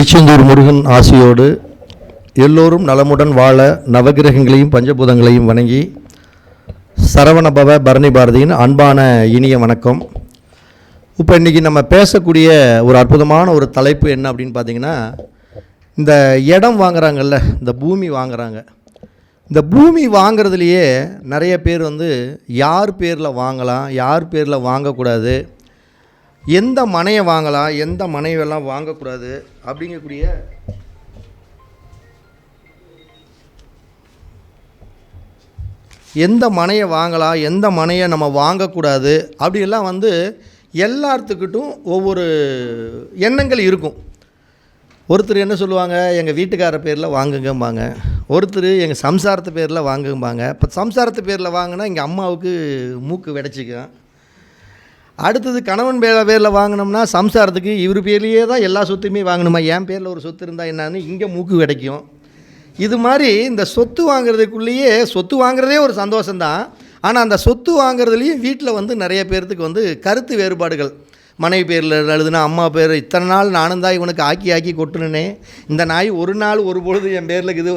திருச்செந்தூர் முருகன் ஆசியோடு எல்லோரும் நலமுடன் வாழ நவகிரகங்களையும் பஞ்சபூதங்களையும் வணங்கி சரவணபவ பரணி பாரதியின் அன்பான இனிய வணக்கம். இப்போ இன்றைக்கி நம்ம பேசக்கூடிய ஒரு அற்புதமான ஒரு தலைப்பு என்ன அப்படின்னு பார்த்திங்கன்னா, இந்த இடம் வாங்குறாங்கல்ல, இந்த பூமி வாங்குறாங்க. இந்த பூமி வாங்கிறதுலையே நிறைய பேர் யார் பேரில் வாங்கலாம், யார் பேரில் வாங்கக்கூடாது, எந்த மனையை வாங்கலாம், எந்த மனைவெல்லாம் வாங்கக்கூடாது அப்படிங்கக்கூடிய எந்த மனையை வாங்கலாம், எந்த மனையை நம்ம வாங்கக்கூடாது அப்படியெல்லாம் எல்லாத்துக்கிட்டும் ஒவ்வொரு எண்ணங்கள் இருக்கும். ஒருத்தர் என்ன சொல்லுவாங்க, எங்கள் வீட்டுக்கார பேரில் வாங்குங்கம்பாங்க. ஒருத்தர் எங்கள் சம்சாரத்து பேரில் வாங்கும்பாங்க. இப்போ சம்சாரத்து பேரில் வாங்கினா எங்கள் அம்மாவுக்கு மூக்கு வெடைச்சிக்கும். அடுத்தது கணவன் பேரில் வாங்கினோம்னா சம்சாரத்துக்கு இவர் பேர்லேயே தான் எல்லா சொத்துமே வாங்கணுமா, என் பேரில் ஒரு சொத்து இருந்தால் என்னன்னு இங்கே மூக்கு கிடைக்கும். இது மாதிரி இந்த சொத்து வாங்குறதுக்குள்ளேயே, சொத்து வாங்குறதே ஒரு சந்தோஷம்தான். ஆனால் அந்த சொத்து வாங்குறதுலேயும் வீட்டில் நிறைய பேர்த்துக்கு கருத்து வேறுபாடுகள். மனைவி பேரில் எழுதுனா அம்மா பேர், இத்தனை நாள் நானும் தான் இவனுக்கு ஆக்கி கொட்டுனே, இந்த நாய் ஒரு நாள் ஒரு பொழுது என் பேரில் இருக்குது,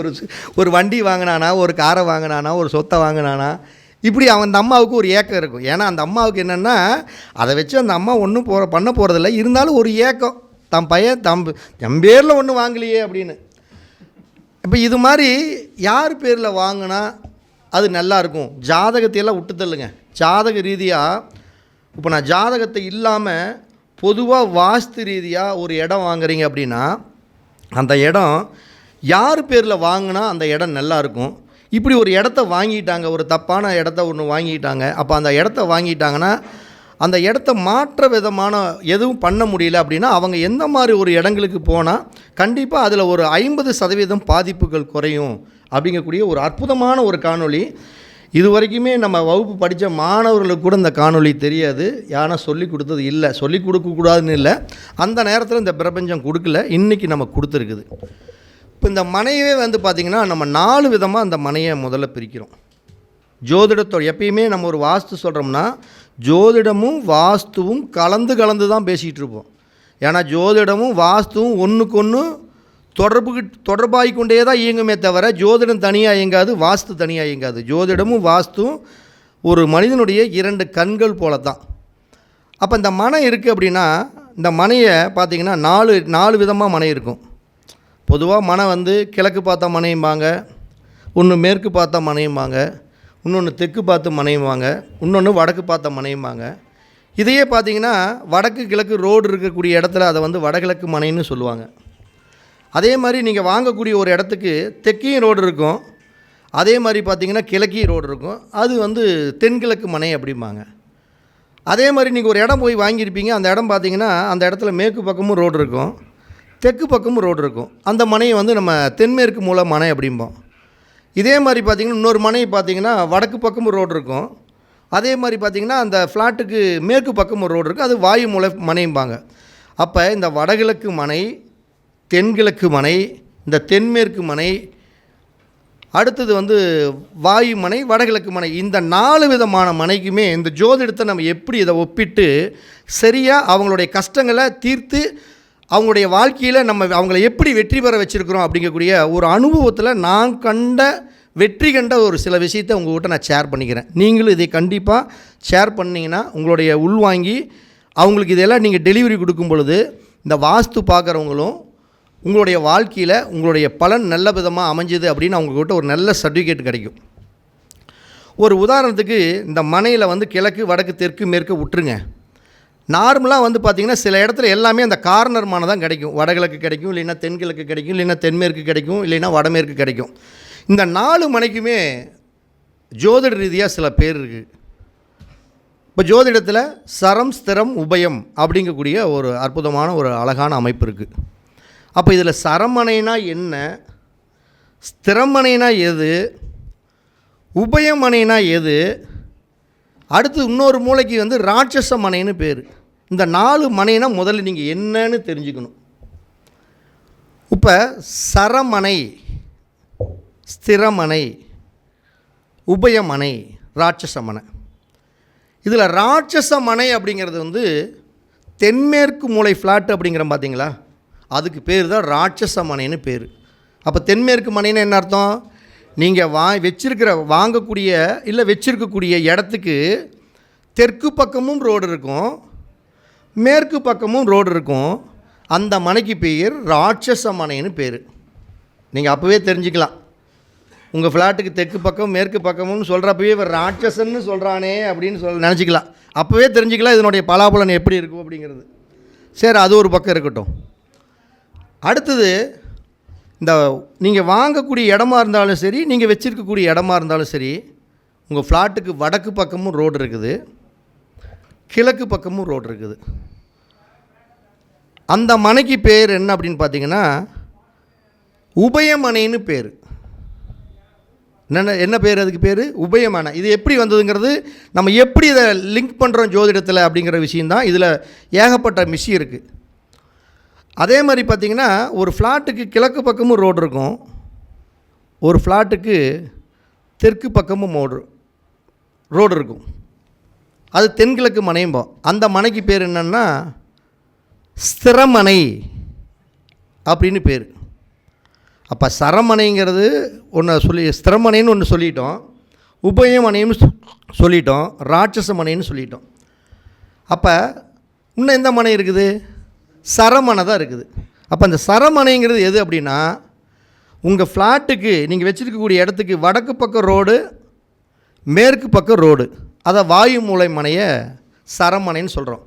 ஒரு வண்டி வாங்கினானா, ஒரு காரை வாங்கினானா, ஒரு சொத்தை வாங்கினானா, இப்படி அந்த அம்மாவுக்கு ஒரு ஏக்கம் இருக்கும். ஏன்னா அந்த அம்மாவுக்கு என்னென்னா, அதை வச்சு அந்த அம்மா ஒன்றும் பண்ண போகிறதில்ல, இருந்தாலும் ஒரு ஏக்கம், தம் பையன் தம் பேரில் ஒன்றும் வாங்கலையே அப்படின்னு. இப்போ இது மாதிரி யார் பேரில் வாங்கினா அது நல்லாயிருக்கும், ஜாதகத்தையெல்லாம் விட்டு தள்ளுங்க. ஜாதக ரீதியாக இப்போ நான் ஜாதகத்தை இல்லாமல் பொதுவாக வாஸ்து ரீதியாக ஒரு இடம் வாங்குறீங்க அப்படின்னா, அந்த இடம் யார் பேரில் வாங்கினா அந்த இடம் நல்லாயிருக்கும். இப்படி ஒரு இடத்த வாங்கிட்டாங்க, ஒரு தப்பான இடத்த ஒன்று வாங்கிட்டாங்க. அப்போ அந்த இடத்த வாங்கிட்டாங்கன்னா அந்த இடத்த மாற்ற விதமான எதுவும் பண்ண முடியல அப்படின்னா அவங்க எந்த மாதிரி ஒரு இடங்களுக்கு போனால் கண்டிப்பாக அதில் ஒரு 50% பாதிப்புகள் குறையும் அப்படிங்கக்கூடிய ஒரு அற்புதமான ஒரு காணொளி. இது வரைக்குமே நம்ம வகுப்பு படித்த மாணவர்களுக்கு கூட இந்த காணொளி தெரியாது. யானா சொல்லி கொடுத்தது இல்லை, சொல்லி கொடுக்கக்கூடாதுன்னு இல்லை, அந்த நேரத்தில் இந்த பிரபஞ்சம் கொடுக்கல, இன்றைக்கி நம்ம கொடுத்துருக்குது. இப்போ இந்த மனையே பார்த்திங்கன்னா நம்ம 4 விதமாக அந்த மனையை முதல்ல பிரிக்கிறோம். ஜோதிடத்தோட எப்பயுமே நம்ம ஒரு வாஸ்து சொல்கிறோம்னா ஜோதிடமும் வாஸ்துவும் கலந்து தான் பேசிகிட்டு இருப்போம். ஏன்னா ஜோதிடமும் வாஸ்துவும் ஒன்றுக்கு ஒன்று தொடர்பாகிக்கொண்டே தான் இயங்குமே தவிர ஜோதிடம் தனியாக இயங்காது, வாஸ்து தனியாக இயங்காது. ஜோதிடமும் வாஸ்துவும் ஒரு மனிதனுடைய 2 கண்கள் போல தான். அப்போ இந்த மனை இருக்குது அப்படின்னா, இந்த மனையை பார்த்திங்கன்னா 4 விதமாக மனை இருக்கும். பொதுவாக மனை கிழக்கு பார்த்த மனையும்பாங்க, ஒன்று மேற்கு பார்த்த மனையும்பாங்க, இன்னொன்று தெற்கு பார்த்து மனையும்பாங்க, இன்னொன்று வடக்கு பார்த்த மனையும்பாங்க. இதையே பார்த்திங்கன்னா வடக்கு கிழக்கு ரோடு இருக்கக்கூடிய இடத்துல அதை வடகிழக்கு மனைன்னு சொல்லுவாங்க. அதே மாதிரி நீங்கள் வாங்கக்கூடிய ஒரு இடத்துக்கு தெற்கையும் ரோடு இருக்கும், அதே மாதிரி பார்த்திங்கன்னா கிழக்கையும் ரோடு இருக்கும், அது தென்கிழக்கு மனை அப்படிம்பாங்க. அதே மாதிரி நீங்கள் ஒரு இடம் போய் வாங்கியிருப்பீங்க, அந்த இடம் பார்த்திங்கன்னா அந்த இடத்துல மேற்கு பக்கமும் ரோடு இருக்கும், தெற்கு பக்கமும் ரோடு இருக்கும். அந்த மனையை நம்ம தென்மேற்கு மூல மனை அப்படிம்போம். இதே மாதிரி பார்த்திங்கன்னா இன்னொரு மனை பார்த்திங்கன்னா வடக்கு பக்கமும் ரோடு இருக்கும், அதே மாதிரி பார்த்திங்கன்னா அந்த ஃப்ளாட்டுக்கு மேற்கு பக்கமும் ரோடு இருக்கும், அது வாயு மூல மனைம்பாங்க. அப்போ இந்த வடகிழக்கு மனை, தென்கிழக்கு மனை, இந்த தென்மேற்கு மனை, அடுத்தது வாயு மனை, வடகிழக்கு மனை, இந்த 4 விதமான மனைக்குமே இந்த ஜோதிடத்தை நம்ம எப்படி இதை ஒப்பிட்டு சரியாக அவங்களுடைய கஷ்டங்களை தீர்த்து அவங்களுடைய வாழ்க்கையில் நம்ம அவங்கள எப்படி வெற்றி பெற வச்சுருக்கிறோம் அப்படிங்கக்கூடிய ஒரு அனுபவத்தில் நான் வெற்றி கண்ட ஒரு சில விஷயத்தை உங்கள்கிட்ட நான் ஷேர் பண்ணிக்கிறேன். நீங்களும் இதை கண்டிப்பாக ஷேர் பண்ணிங்கன்னா உங்களுடைய உள்வாங்கி அவங்களுக்கு இதெல்லாம் நீங்கள் டெலிவரி கொடுக்கும் பொழுது இந்த வாஸ்து பார்க்குறவங்களும் உங்களுடைய வாழ்க்கையில் உங்களுடைய பலன் நல்ல விதமாக அமைஞ்சுது அப்படின்னு அவங்கக்கிட்ட ஒரு நல்ல சர்டிஃபிகேட் கிடைக்கும். ஒரு உதாரணத்துக்கு இந்த மனையில் கிழக்கு வடக்கு தெற்கு மேற்கு விட்டுருங்க. நார்மலாக பார்த்திங்கன்னா சில இடத்துல எல்லாமே அந்த கார்னர் மனை தான் கிடைக்கும். வடகிழக்கு கிடைக்கும், இல்லைன்னா தென்கிழக்கு கிடைக்கும், இல்லைன்னா தென்மேற்கு கிடைக்கும், இல்லைன்னா வடமேற்கு கிடைக்கும். இந்த 4 மனைக்குமே ஜோதிட ரீதியாக சில பேர் இருக்குது. இப்போ ஜோதிடத்தில் சரம் ஸ்திரம் உபயம் அப்படிங்கக்கூடிய ஒரு அற்புதமான ஒரு அழகான அமைப்பு இருக்குது. அப்போ இதில் சரமனைனா என்ன, ஸ்திரமனைனா எது, உபயமனைனா எது, அடுத்து இன்னொரு மூளைக்கு ராட்சச மனைன்னு பேர். இந்த 4 மனைனா முதல்ல நீங்கள் என்னன்னு தெரிஞ்சுக்கணும். இப்போ சரமனை, ஸ்திரமனை, உபயமனை, ராட்சச மனை. இதில் ராட்சச மனை அப்படிங்கிறது தென்மேற்கு மூலை ஃப்ளாட் அப்படிங்கிற பார்த்தீங்களா, அதுக்கு பேர் தான் ராட்சச மனைன்னு பேர். அப்போ தென்மேற்கு மனைன்னு என்ன அர்த்தம்? நீங்கள் வாங்கக்கூடிய இல்லை வச்சிருக்கக்கூடிய இடத்துக்கு தெற்கு பக்கமும் ரோடு இருக்கும், மேற்கு பக்கமும் ரோடு இருக்கும். அந்த மனைக்கு பேர் ராட்சச மனைன்னு பேர். நீங்கள் அப்போவே தெரிஞ்சுக்கலாம். உங்கள் ஃப்ளாட்டுக்கு தெற்கு பக்கம் மேற்கு பக்கமும் சொல்கிறப்பவே இவர் ராட்சசன்னு சொல்கிறானே அப்படின்னு நினச்சிக்கலாம். அப்போவே தெரிஞ்சுக்கலாம் இதனுடைய பலாபலன் எப்படி இருக்கும் அப்படிங்கிறது. சரி, அது ஒரு பக்கம் இருக்கட்டும். அடுத்தது, இந்த நீங்கள் வாங்கக்கூடிய இடமா இருந்தாலும் சரி, நீங்கள் வச்சுருக்கக்கூடிய இடமா இருந்தாலும் சரி, உங்கள் ஃப்ளாட்டுக்கு வடக்கு பக்கமும் ரோடு இருக்குது, கிழக்கு பக்கமும் ரோடு இருக்குது. அந்த மனைக்கு பேர் என்ன அப்படின்னு பார்த்தீங்கன்னா உபயமனைன்னு பேர். என்ன பேர் அதுக்கு பேர்? உபயமனை. இது எப்படி வந்ததுங்கிறது, நம்ம எப்படி இதை லிங்க் பண்ணுறோம் ஜோதிடத்தில் அப்படிங்கிற விஷயந்தான். இதில் ஏகப்பட்ட விஷயம் இருக்குது. அதே மாதிரி பார்த்திங்கன்னா, ஒரு ஃப்ளாட்டுக்கு கிழக்கு பக்கமும் ரோடு இருக்கும், ஒரு ஃப்ளாட்டுக்கு தெற்கு பக்கமும் ரோடு இருக்கும். அது தென்கிழக்கு மனையும்போம். அந்த மனைக்கு பேர் என்னென்னா ஸ்திரமனை அப்படின்னு பேர். அப்போ சரமனைங்கிறது ஒன்று ஸ்திரமனைன்னு ஒன்று சொல்லிட்டோம், உபயமனைன்னு சொல்லிட்டோம், ராட்சச மனைன்னு சொல்லிட்டோம். அப்போ இன்னும் எந்த மனை இருக்குது? சரமனை தான் இருக்குது. அப்போ அந்த சரமனைங்கிறது எது அப்படின்னா, உங்கள் ஃப்ளாட்டுக்கு நீங்கள் வச்சுருக்கக்கூடிய இடத்துக்கு வடக்கு பக்கம் ரோடு, மேற்கு பக்கம் ரோடு, அதை வாயு மூலை மனையை சரமனைன்னு சொல்கிறோம்.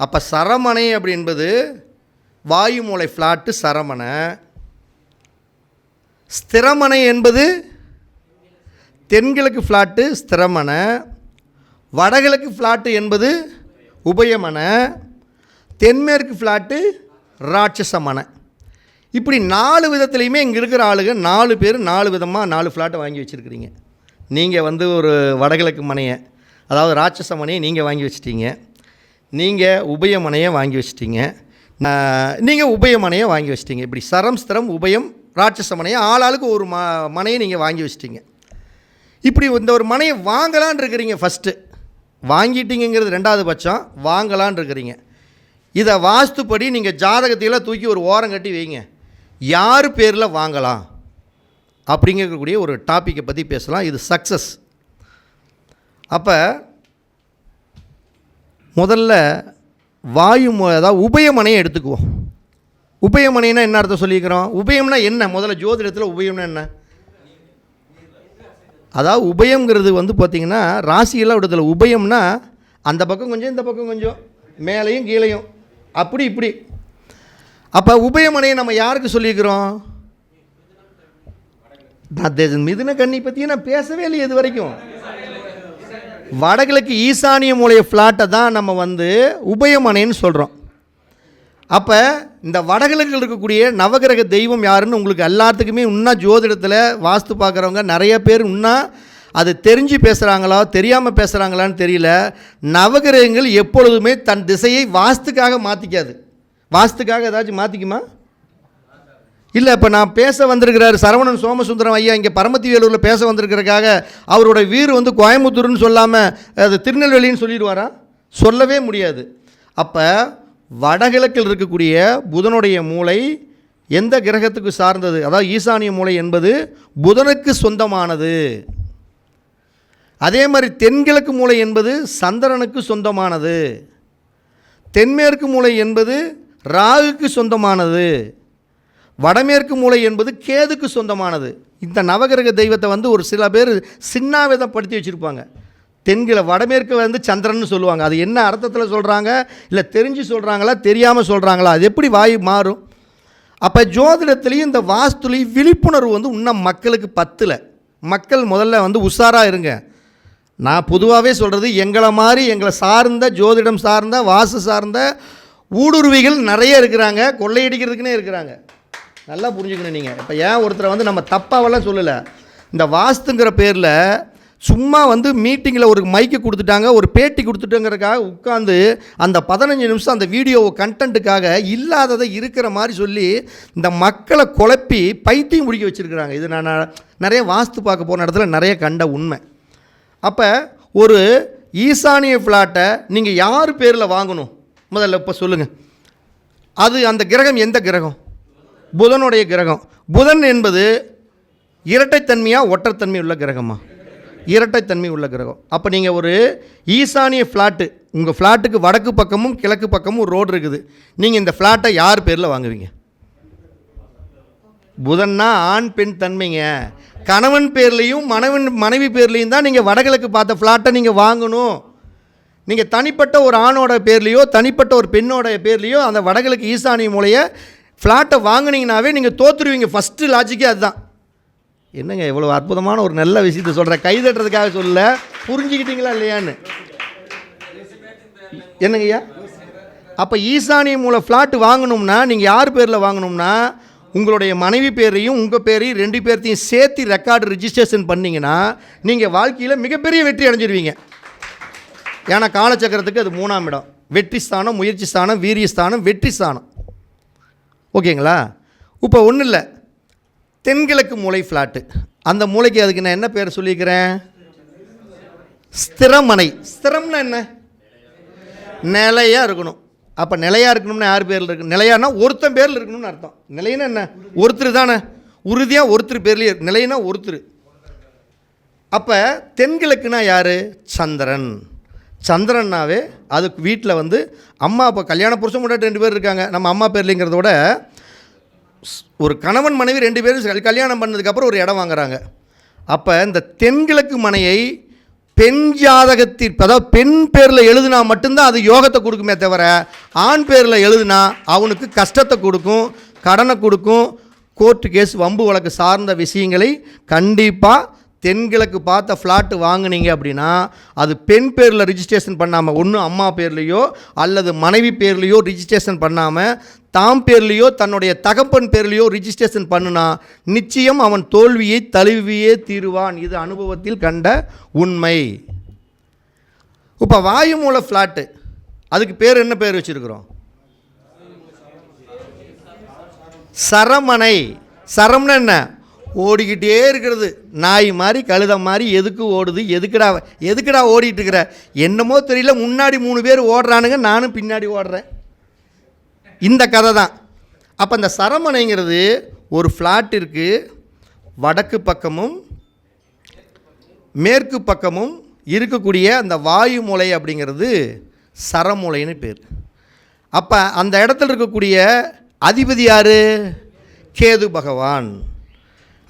அப்போ சரமனை அப்படி என்பது வாயு மூலை ஃப்ளாட்டு சரமனை. ஸ்திரமனை என்பது தென்கிழக்கு ஃப்ளாட்டு ஸ்திரமனை, வடகிழக்கு ஃப்ளாட்டு என்பது உபயமனை, தென்மேற்கு ஃப்ளாட்டு ராட்சசமனை. இப்படி 4 விதத்துலேயுமே இங்கே இருக்கிற ஆளுங்க 4 பேர் 4 விதமாக 4 ஃப்ளாட்டை வாங்கி வச்சுருக்கிறீங்க. நீங்கள் ஒரு வடகிழக்கு மனையை, அதாவது ராட்சச மனையை நீங்கள் வாங்கி வச்சிட்டீங்க, நீங்கள் உபயமனையை வாங்கி வச்சிட்டீங்க, நீங்கள் உபயமனையை வாங்கி வச்சிட்டீங்க. இப்படி சரம் ஸ்திரம் உபயம் ராட்சச மனையை ஆளாளுக்கு ஒரு மனையை நீங்கள் வாங்கி வச்சிட்டீங்க. இப்படி இந்த ஒரு மனையை வாங்கலான் இருக்கிறீங்க. ஃபஸ்ட்டு வாங்கிட்டீங்கிறது 2வது பட்சம், வாங்கலான் இருக்கிறீங்க. இதை வாஸ்துப்படி நீங்கள் ஜாதகத்தையெல்லாம் தூக்கி ஒரு ஓரம் கட்டி வைங்க. யார் பேரில் வாங்கலாம் அப்படிங்கக்கூடிய ஒரு டாப்பிக்கை பற்றி பேசலாம். இது சக்ஸஸ். அப்போ முதல்ல அதாவது உபயமனையை எடுத்துக்குவோம். உபயமனைனா என்ன அர்த்தம் சொல்லிக்கிறோம்? உபயம்னா என்ன? முதல்ல ஜோதிடத்தில் உபயம்னா என்ன? அதாவது உபயங்கிறது பார்த்திங்கன்னா ராசியெல்லாம் விடுதலை. உபயம்னா அந்த பக்கம் கொஞ்சம் இந்த பக்கம் கொஞ்சம், மேலேயும் கீழையும், அப்படி இப்படி. அப்போ உபயமனையை நம்ம யாருக்கு சொல்லிக்கிறோம்? மிதுன கன்னி பற்றி நான் பேசவே இல்லை இது வரைக்கும். வடகிழக்கு ஈசானிய மூலைய ஃப்ளாட்டை தான் நம்ம உபயமனைன்னு சொல்கிறோம். அப்போ இந்த வடகிழக்கில் இருக்கக்கூடிய நவகிரக தெய்வம் யாருன்னு உங்களுக்கு எல்லாத்துக்குமே இன்னும் ஜோதிடத்தில் வாஸ்து பார்க்குறவங்க நிறைய பேர் இன்னும் அது தெரிஞ்சு பேசுகிறாங்களா தெரியாமல் பேசுகிறாங்களான்னு தெரியல. நவகிரகங்கள் எப்பொழுதுமே தன் திசையை வாஸ்துக்காக மாற்றிக்காது. வாஸ்துக்காக ஏதாச்சும் மாற்றிக்குமா? இல்லை. இப்போ நான் பேச வந்திருக்கிறார் சரவணன் சோமசுந்தரம் ஐயா இங்கே பரமத்தி வேலூரில் பேச வந்திருக்கிறதுக்காக அவரோட வீர் கோயம்புத்தூர்னு சொல்லாமல் அது திருநெல்வேலின்னு சொல்லிடுவாரா? சொல்லவே முடியாது. அப்போ வடகிழக்கில் இருக்கக்கூடிய புதனுடைய மூளை எந்த கிரகத்துக்கு சார்ந்தது? அதாவது ஈசானிய மூளை என்பது புதனுக்கு சொந்தமானது. அதே மாதிரி தென்கிழக்கு மூளை என்பது சந்திரனுக்கு சொந்தமானது. தென்மேற்கு மூளை என்பது ராகுக்கு சொந்தமானது. வடமேற்கு மூலை என்பது கேதுக்கு சொந்தமானது. இந்த நவகிரக தெய்வத்தை ஒரு சில பேர் சின்னாவிதப்படுத்தி வச்சுருப்பாங்க. வடமேற்கு சந்திரன்னு சொல்லுவாங்க. அது என்ன அர்த்தத்தில் சொல்கிறாங்க? இல்லை தெரிஞ்சு சொல்கிறாங்களா தெரியாமல் சொல்கிறாங்களா? அது எப்படி வாய் மாறும்? அப்போ ஜோதிடத்துலேயும் இந்த வாஸ்துலேயும் விழிப்புணர்வு இன்னும் மக்களுக்கு பத்தலை. மக்கள் முதல்ல உஷாராக இருங்க. நான் பொதுவாகவே சொல்கிறது, எங்களை சார்ந்த ஜோதிடம் சார்ந்த வாஸ்து சார்ந்த ஊடுருவிகள் நிறைய இருக்கிறாங்க, கொள்ளையடிக்கிறதுக்குன்னே இருக்கிறாங்க. நல்லா புரிஞ்சுக்கணும் நீங்கள். இப்போ ஏன் ஒருத்தரை நம்ம தப்பாவெல்லாம் சொல்லலை. இந்த வாஸ்துங்கிற பேரில் சும்மா மீட்டிங்கில் ஒரு மைக்கு கொடுத்துட்டாங்க, ஒரு பேட்டி கொடுத்துட்டோங்கிறதுக்காக உட்காந்து அந்த 15 நிமிஷம் அந்த வீடியோ கண்டென்ட்டுக்காக இல்லாததை இருக்கிற மாதிரி சொல்லி இந்த மக்களை குழப்பி பைத்தியம் முடிக்க வச்சுருக்கிறாங்க. இது நான் நிறைய வாஸ்து பார்க்க போன இடத்துல நிறைய கண்ட உண்மை. அப்போ ஒரு ஈசானிய ஃப்ளாட்டை நீங்கள் யார் பேரில் வாங்கணும் முதல்ல இப்போ சொல்லுங்கள். அது அந்த கிரகம் எந்த கிரகம்? புதனுடைய கிரகம். புதன் என்பது இரட்டைத்தன்மையாக ஒற்றைத்தன்மை உள்ள கிரகமா? இரட்டைத்தன்மை உள்ள கிரகம். அப்போ நீங்கள் ஒரு ஈசானிய ஃப்ளாட்டு, உங்கள் ஃப்ளாட்டுக்கு வடக்கு பக்கமும் கிழக்கு பக்கமும் ஒரு ரோடு இருக்குது, நீங்கள் இந்த ஃப்ளாட்டை யார் பேரில் வாங்குவீங்க? புதன்னா ஆண் பெண் தன்மைங்க. கணவன் பேர்லேயும் மனைவி பேர்லேயும் தான் நீங்கள் வடகிழக்கு பார்த்த ஃப்ளாட்டை நீங்கள் வாங்கணும். நீங்கள் தனிப்பட்ட ஒரு ஆணோட பேர்லேயோ தனிப்பட்ட ஒரு பெண்ணோட பேர்லேயோ அந்த வடகிழக்கு ஈசானிய மூலையை ஃப்ளாட்டை வாங்கினீங்கனாவே நீங்கள் தோற்றுருவீங்க. ஃபஸ்ட்டு லாஜிக்கே அதுதான். என்னங்க இவ்வளோ அற்புதமான ஒரு நல்ல விஷயத்தை சொல்கிறேன், கைதட்டுறதுக்காக சொல்ல, புரிஞ்சுக்கிட்டீங்களா இல்லையான்னு? என்னங்கய்யா? அப்போ ஈசானிய மூலை ஃப்ளாட்டு வாங்கணும்னா நீங்கள் யார் பேரில் வாங்கணும்னா, உங்களுடைய மனைவி பேரையும் உங்கள் பேரையும் 2 பேர்த்தையும் சேர்த்து ரெக்கார்டு ரிஜிஸ்ட்ரேஷன் பண்ணிங்கன்னா நீங்கள் வாழ்க்கையில் மிகப்பெரிய வெற்றி அடைஞ்சிருவீங்க. ஏன்னா காலச்சக்கரத்துக்கு அது 3ஆம் இடம். வெற்றி ஸ்தானம், முயற்சி ஸ்தானம், வீரிய ஸ்தானம், வெற்றி ஸ்தானம். ஓகேங்களா? இப்போ ஒன்றும் இல்லை, தென்கிழக்கு மூலை ஃப்ளாட்டு, அந்த மூளைக்கு அதுக்கு நான் என்ன பேர் சொல்லியிருக்கிறேன்? ஸ்திரமனை. ஸ்திரம்னா என்ன? நிலையாக இருக்கணும். அப்போ நிலையாக இருக்கணும்னா யார் பேரில் இருக்கு? நிலையானா ஒருத்தன் பேரில் இருக்கணும்னு அர்த்தம். நிலைன்னா என்ன? ஒருத்தர் தானே, உறுதியாக ஒருத்தர் பேர்லேயே. நிலைனா ஒருத்தர். அப்போ தென்கிழக்குனா யார்? சந்திரன். சந்திரன்னாவே அதுக்கு வீட்டில் வந்து அம்மா அப்போ கல்யாண புருஷன் முன்னாடி 2 பேர் இருக்காங்க, நம்ம அம்மா பேர்லேங்கிறத விட ஒரு கணவன் மனைவி 2 பேரும் கல்யாணம் பண்ணதுக்கப்புறம் ஒரு இடம் வாங்குறாங்க. அப்போ இந்த தென்கிழக்கு மனையை பெண் ஜாதகத்திற்கு, அதாவது பெண் பேரில் எழுதுனா மட்டும்தான் அது யோகத்தை கொடுக்குமே தவிர, ஆண் பேரில் எழுதுனா அவனுக்கு கஷ்டத்தை கொடுக்கும், கடனை கொடுக்கும், கோர்ட்டு கேஸ் வம்பு வழக்கு சார்ந்த விஷயங்களை கண்டிப்பாக தென்கிழக்கு பார்த்த ஃப்ளாட்டு வாங்கினீங்க அப்படின்னா அது பெண் பேரில் ரிஜிஸ்ட்ரேஷன் பண்ணாமல், ஒன்று அம்மா பேர்லேயோ அல்லது மனைவி பேர்லேயோ ரிஜிஸ்ட்ரேஷன் பண்ணாமல் தாம் பேர்லேயோ தன்னுடைய தகப்பன் பேர்லேயோ ரிஜிஸ்ட்ரேஷன் பண்ணுனா நிச்சயம் அவன் தோல்வியை தழுவியே தீருவான். இது அனுபவத்தில் கண்ட உண்மை. இப்போ வாயு மூல ஃப்ளாட்டு, அதுக்கு பேர் என்ன பேர் வச்சுருக்கிறோம்? சரமனை. சரம்னா என்ன? ஓடிக்கிட்டே இருக்கிறது, நாய் மாதிரி கழுத மாதிரி. எதுக்கு ஓடுது? எதுக்குடா ஓடிட்டு இருக்கிற? என்னமோ தெரியல, முன்னாடி 3 பேர் ஓடுறானுங்க, நானும் பின்னாடி ஓடுறேன். இந்த கதை தான். அப்போ இந்த சரமனைங்கிறது ஒரு ஃப்ளாட்டிற்கு வடக்கு பக்கமும் மேற்கு பக்கமும் இருக்கக்கூடிய அந்த வாயு மூலை அப்படிங்கிறது சரமூலைன்னு பேர். அப்போ அந்த இடத்துல இருக்கக்கூடிய அதிபதி யார்? கேது பகவான்.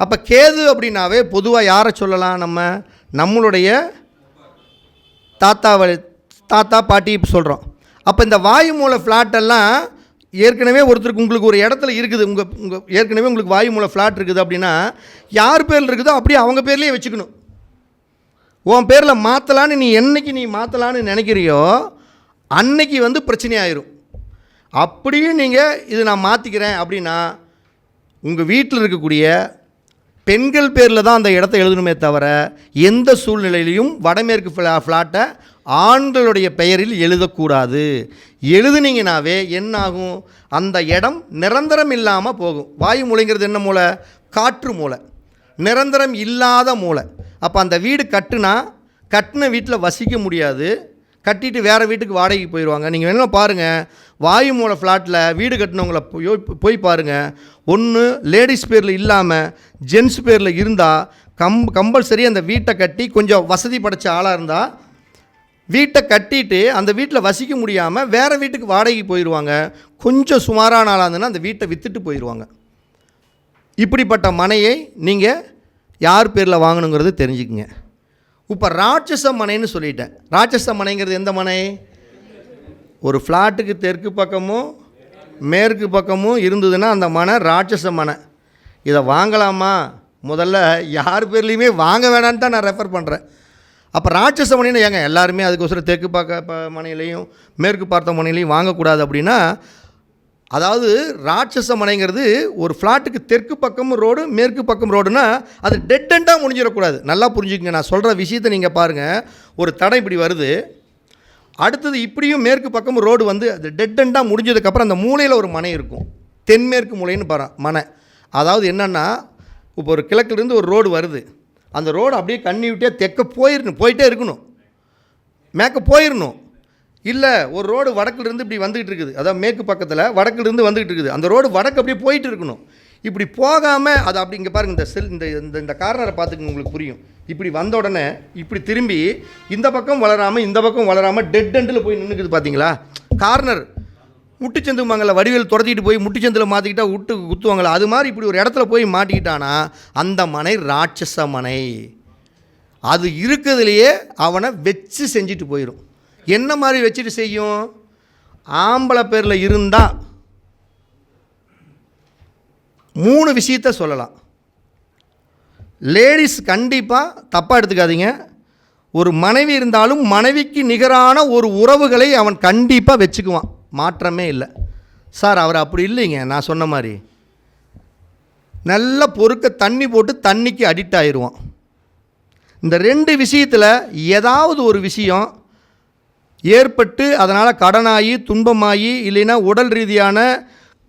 அப்போ கேது அப்படின்னாவே பொதுவாக யாரை சொல்லலாம்? நம்மளுடைய தாத்தா பாட்டி சொல்கிறோம். அப்போ இந்த வாயு மூலை ஃப்ளாட்டெல்லாம் ஏற்கனவே ஒருத்தருக்கு உங்களுக்கு ஒரு இடத்துல இருக்குது, உங்கள் ஏற்கனவே உங்களுக்கு வாயு மூலை ஃப்ளாட் இருக்குது அப்படின்னா யார் பேரில் இருக்குதோ அப்படியே அவங்க பேர்லேயே வச்சுக்கணும். உன் பேரில் மாற்றலான்னு நீ மாற்றலான்னு நினைக்கிறியோ அன்னைக்கு வந்து பிரச்சனை ஆயிரும். அப்படியும் நீங்கள் இது நான் மாற்றிக்கிறேன் அப்படின்னா உங்கள் வீட்டில் இருக்கக்கூடிய பெண்கள் பேரில் தான் அந்த இடத்த எழுதணுமே தவிர எந்த சூழ்நிலையிலையும் வடமேற்கு ஃப்ளாட்டை ஆண்களுடைய பெயரில் எழுதக்கூடாது. எழுதுனீங்கனாவே என்னாகும்? அந்த இடம் நிரந்தரம் இல்லாமல் போகும். வாயு மூலைங்கிறது என்ன மூலை? காற்று மூலை, நிரந்தரம் இல்லாத மூலை. அப்போ அந்த வீடு கட்டின வீட்டில் வசிக்க முடியாது, கட்டிட்டு வேறு வீட்டுக்கு வாடகைக்கு போயிடுவாங்க. நீங்கள் வேணால் பாருங்கள், வாயு மூலை ஃப்ளாட்டில் வீடு கட்டினவங்கள போய் பாருங்கள். ஒன்று லேடிஸ் பேரில் இல்லாமல் ஜென்ஸ் பேரில் இருந்தால் கம்பல்சரி அந்த வீட்டை கட்டி, கொஞ்சம் வசதி படைச்ச ஆளாக இருந்தால் வீட்டை கட்டிட்டு அந்த வீட்டில் வசிக்க முடியாமல் வேறு வீட்டுக்கு வாடகைக்கு போயிடுவாங்க. கொஞ்சம் சுமாரான ஆளாக இருந்ததுன்னா அந்த வீட்டை விற்றுட்டு போயிடுவாங்க. இப்படிப்பட்ட மனையை நீங்கள் யார் பேரில் வாங்கணுங்கிறது தெரிஞ்சுக்குங்க. இப்போ ராட்சச மனைன்னு சொல்லிட்டேன். ராட்சச மனைங்கிறது எந்த மனை? ஒரு ஃப்ளாட்டுக்கு தெற்கு பக்கமும் மேற்கு பக்கமும் இருந்ததுன்னா அந்த மனை ராட்சச மனை. இதை வாங்கலாமா? முதல்ல யார் பேர்லேயுமே வாங்க வேணான்னு தான் நான் ரெஃபர் பண்ணுறேன். அப்போ ராட்சச மனைன்னு ஏங்க எல்லாருமே அதுக்கோசரம் தெற்கு பார்க்க மனையிலையும் மேற்கு பார்த்த மனையிலையும் வாங்கக்கூடாது அப்படின்னா, அதாவது ராட்சச மனைங்கிறது ஒரு ஃப்ளாட்டுக்கு தெற்கு பக்கம் ரோடு மேற்கு பக்கம் ரோடுனா அது டெட் எண்டாக முடிஞ்சிடக்கூடாது. நல்லா புரிஞ்சுக்கங்க, நான் சொல்கிற விஷயத்தை நீங்கள் பாருங்கள். ஒரு தடை இப்படி வருது, அடுத்தது இப்படியும் மேற்கு பக்கம் ரோடு வந்து அது டெட் எண்டாக முடிஞ்சதுக்கப்புறம் அந்த மூலையில் ஒரு மனை இருக்கும், தென்மேற்கு மூலைன்னு மனை. அதாவது என்னென்னா, இப்போ ஒரு கிழக்குலேருந்து ஒரு ரோடு வருது, அந்த ரோடு அப்படியே கண்ணி விட்டே தெற்க போயிட்டே இருக்கணும், மேற்க போயிடணும். இல்லை ஒரு ரோடு வடக்குலேருந்து இப்படி வந்துகிட்டு இருக்குது, அதாவது மேற்கு பக்கத்தில் வடக்குலேருந்து வந்துகிட்டு இருக்குது, அந்த ரோடு வடக்கு அப்படியே போயிட்டு இருக்கணும். இப்படி போகாமல் அது அப்படி இங்கே பாருங்கள், இந்த செல் இந்த இந்த கார்னரை பார்த்துக்குங்க, உங்களுக்கு புரியும். இப்படி வந்த உடனே இப்படி திரும்பி இந்த பக்கம் வளராமல் இந்த பக்கம் வளராமல் டெட் எண்டில் போய் நின்றுக்குது பார்த்தீங்களா? கார்னர் முட்டுச்சந்துமாங்கள வடிவேல் துரத்திட்டு போய் முட்டுச்சந்தில் மாற்றிக்கிட்டா விட்டு குத்துவாங்களா, அது மாதிரி இப்படி ஒரு இடத்துல போய் மாட்டிக்கிட்டானா அந்த மனை ராட்சச மனை. அது இருக்கிறதுலையே அவனை வச்சு செஞ்சுட்டு போயிடும். என்ன மாதிரி வச்சுட்டு செய்யும்? ஆம்பளை பேரில் இருந்தால் 3 விஷயத்த சொல்லலாம். லேடிஸ் கண்டிப்பாக தப்பாக எடுத்துக்காதீங்க. ஒரு மனைவி இருந்தாலும் மனைவிக்கு நிகரான ஒரு உறவுகளை அவன் கண்டிப்பாக வச்சுக்குவான், மாற்றமே இல்லை. சார் அவர் அப்படி இல்லைங்க, நான் சொன்ன மாதிரி நல்ல பொறுக்க தண்ணி போட்டு தண்ணிக்கு அடிக்ட் ஆயிடுவான். இந்த 2 விஷயத்தில் ஏதாவது ஒரு விஷயம் ஏற்பட்டு அதனால் கடனாகி துன்பமாகி இல்லைன்னா உடல் ரீதியான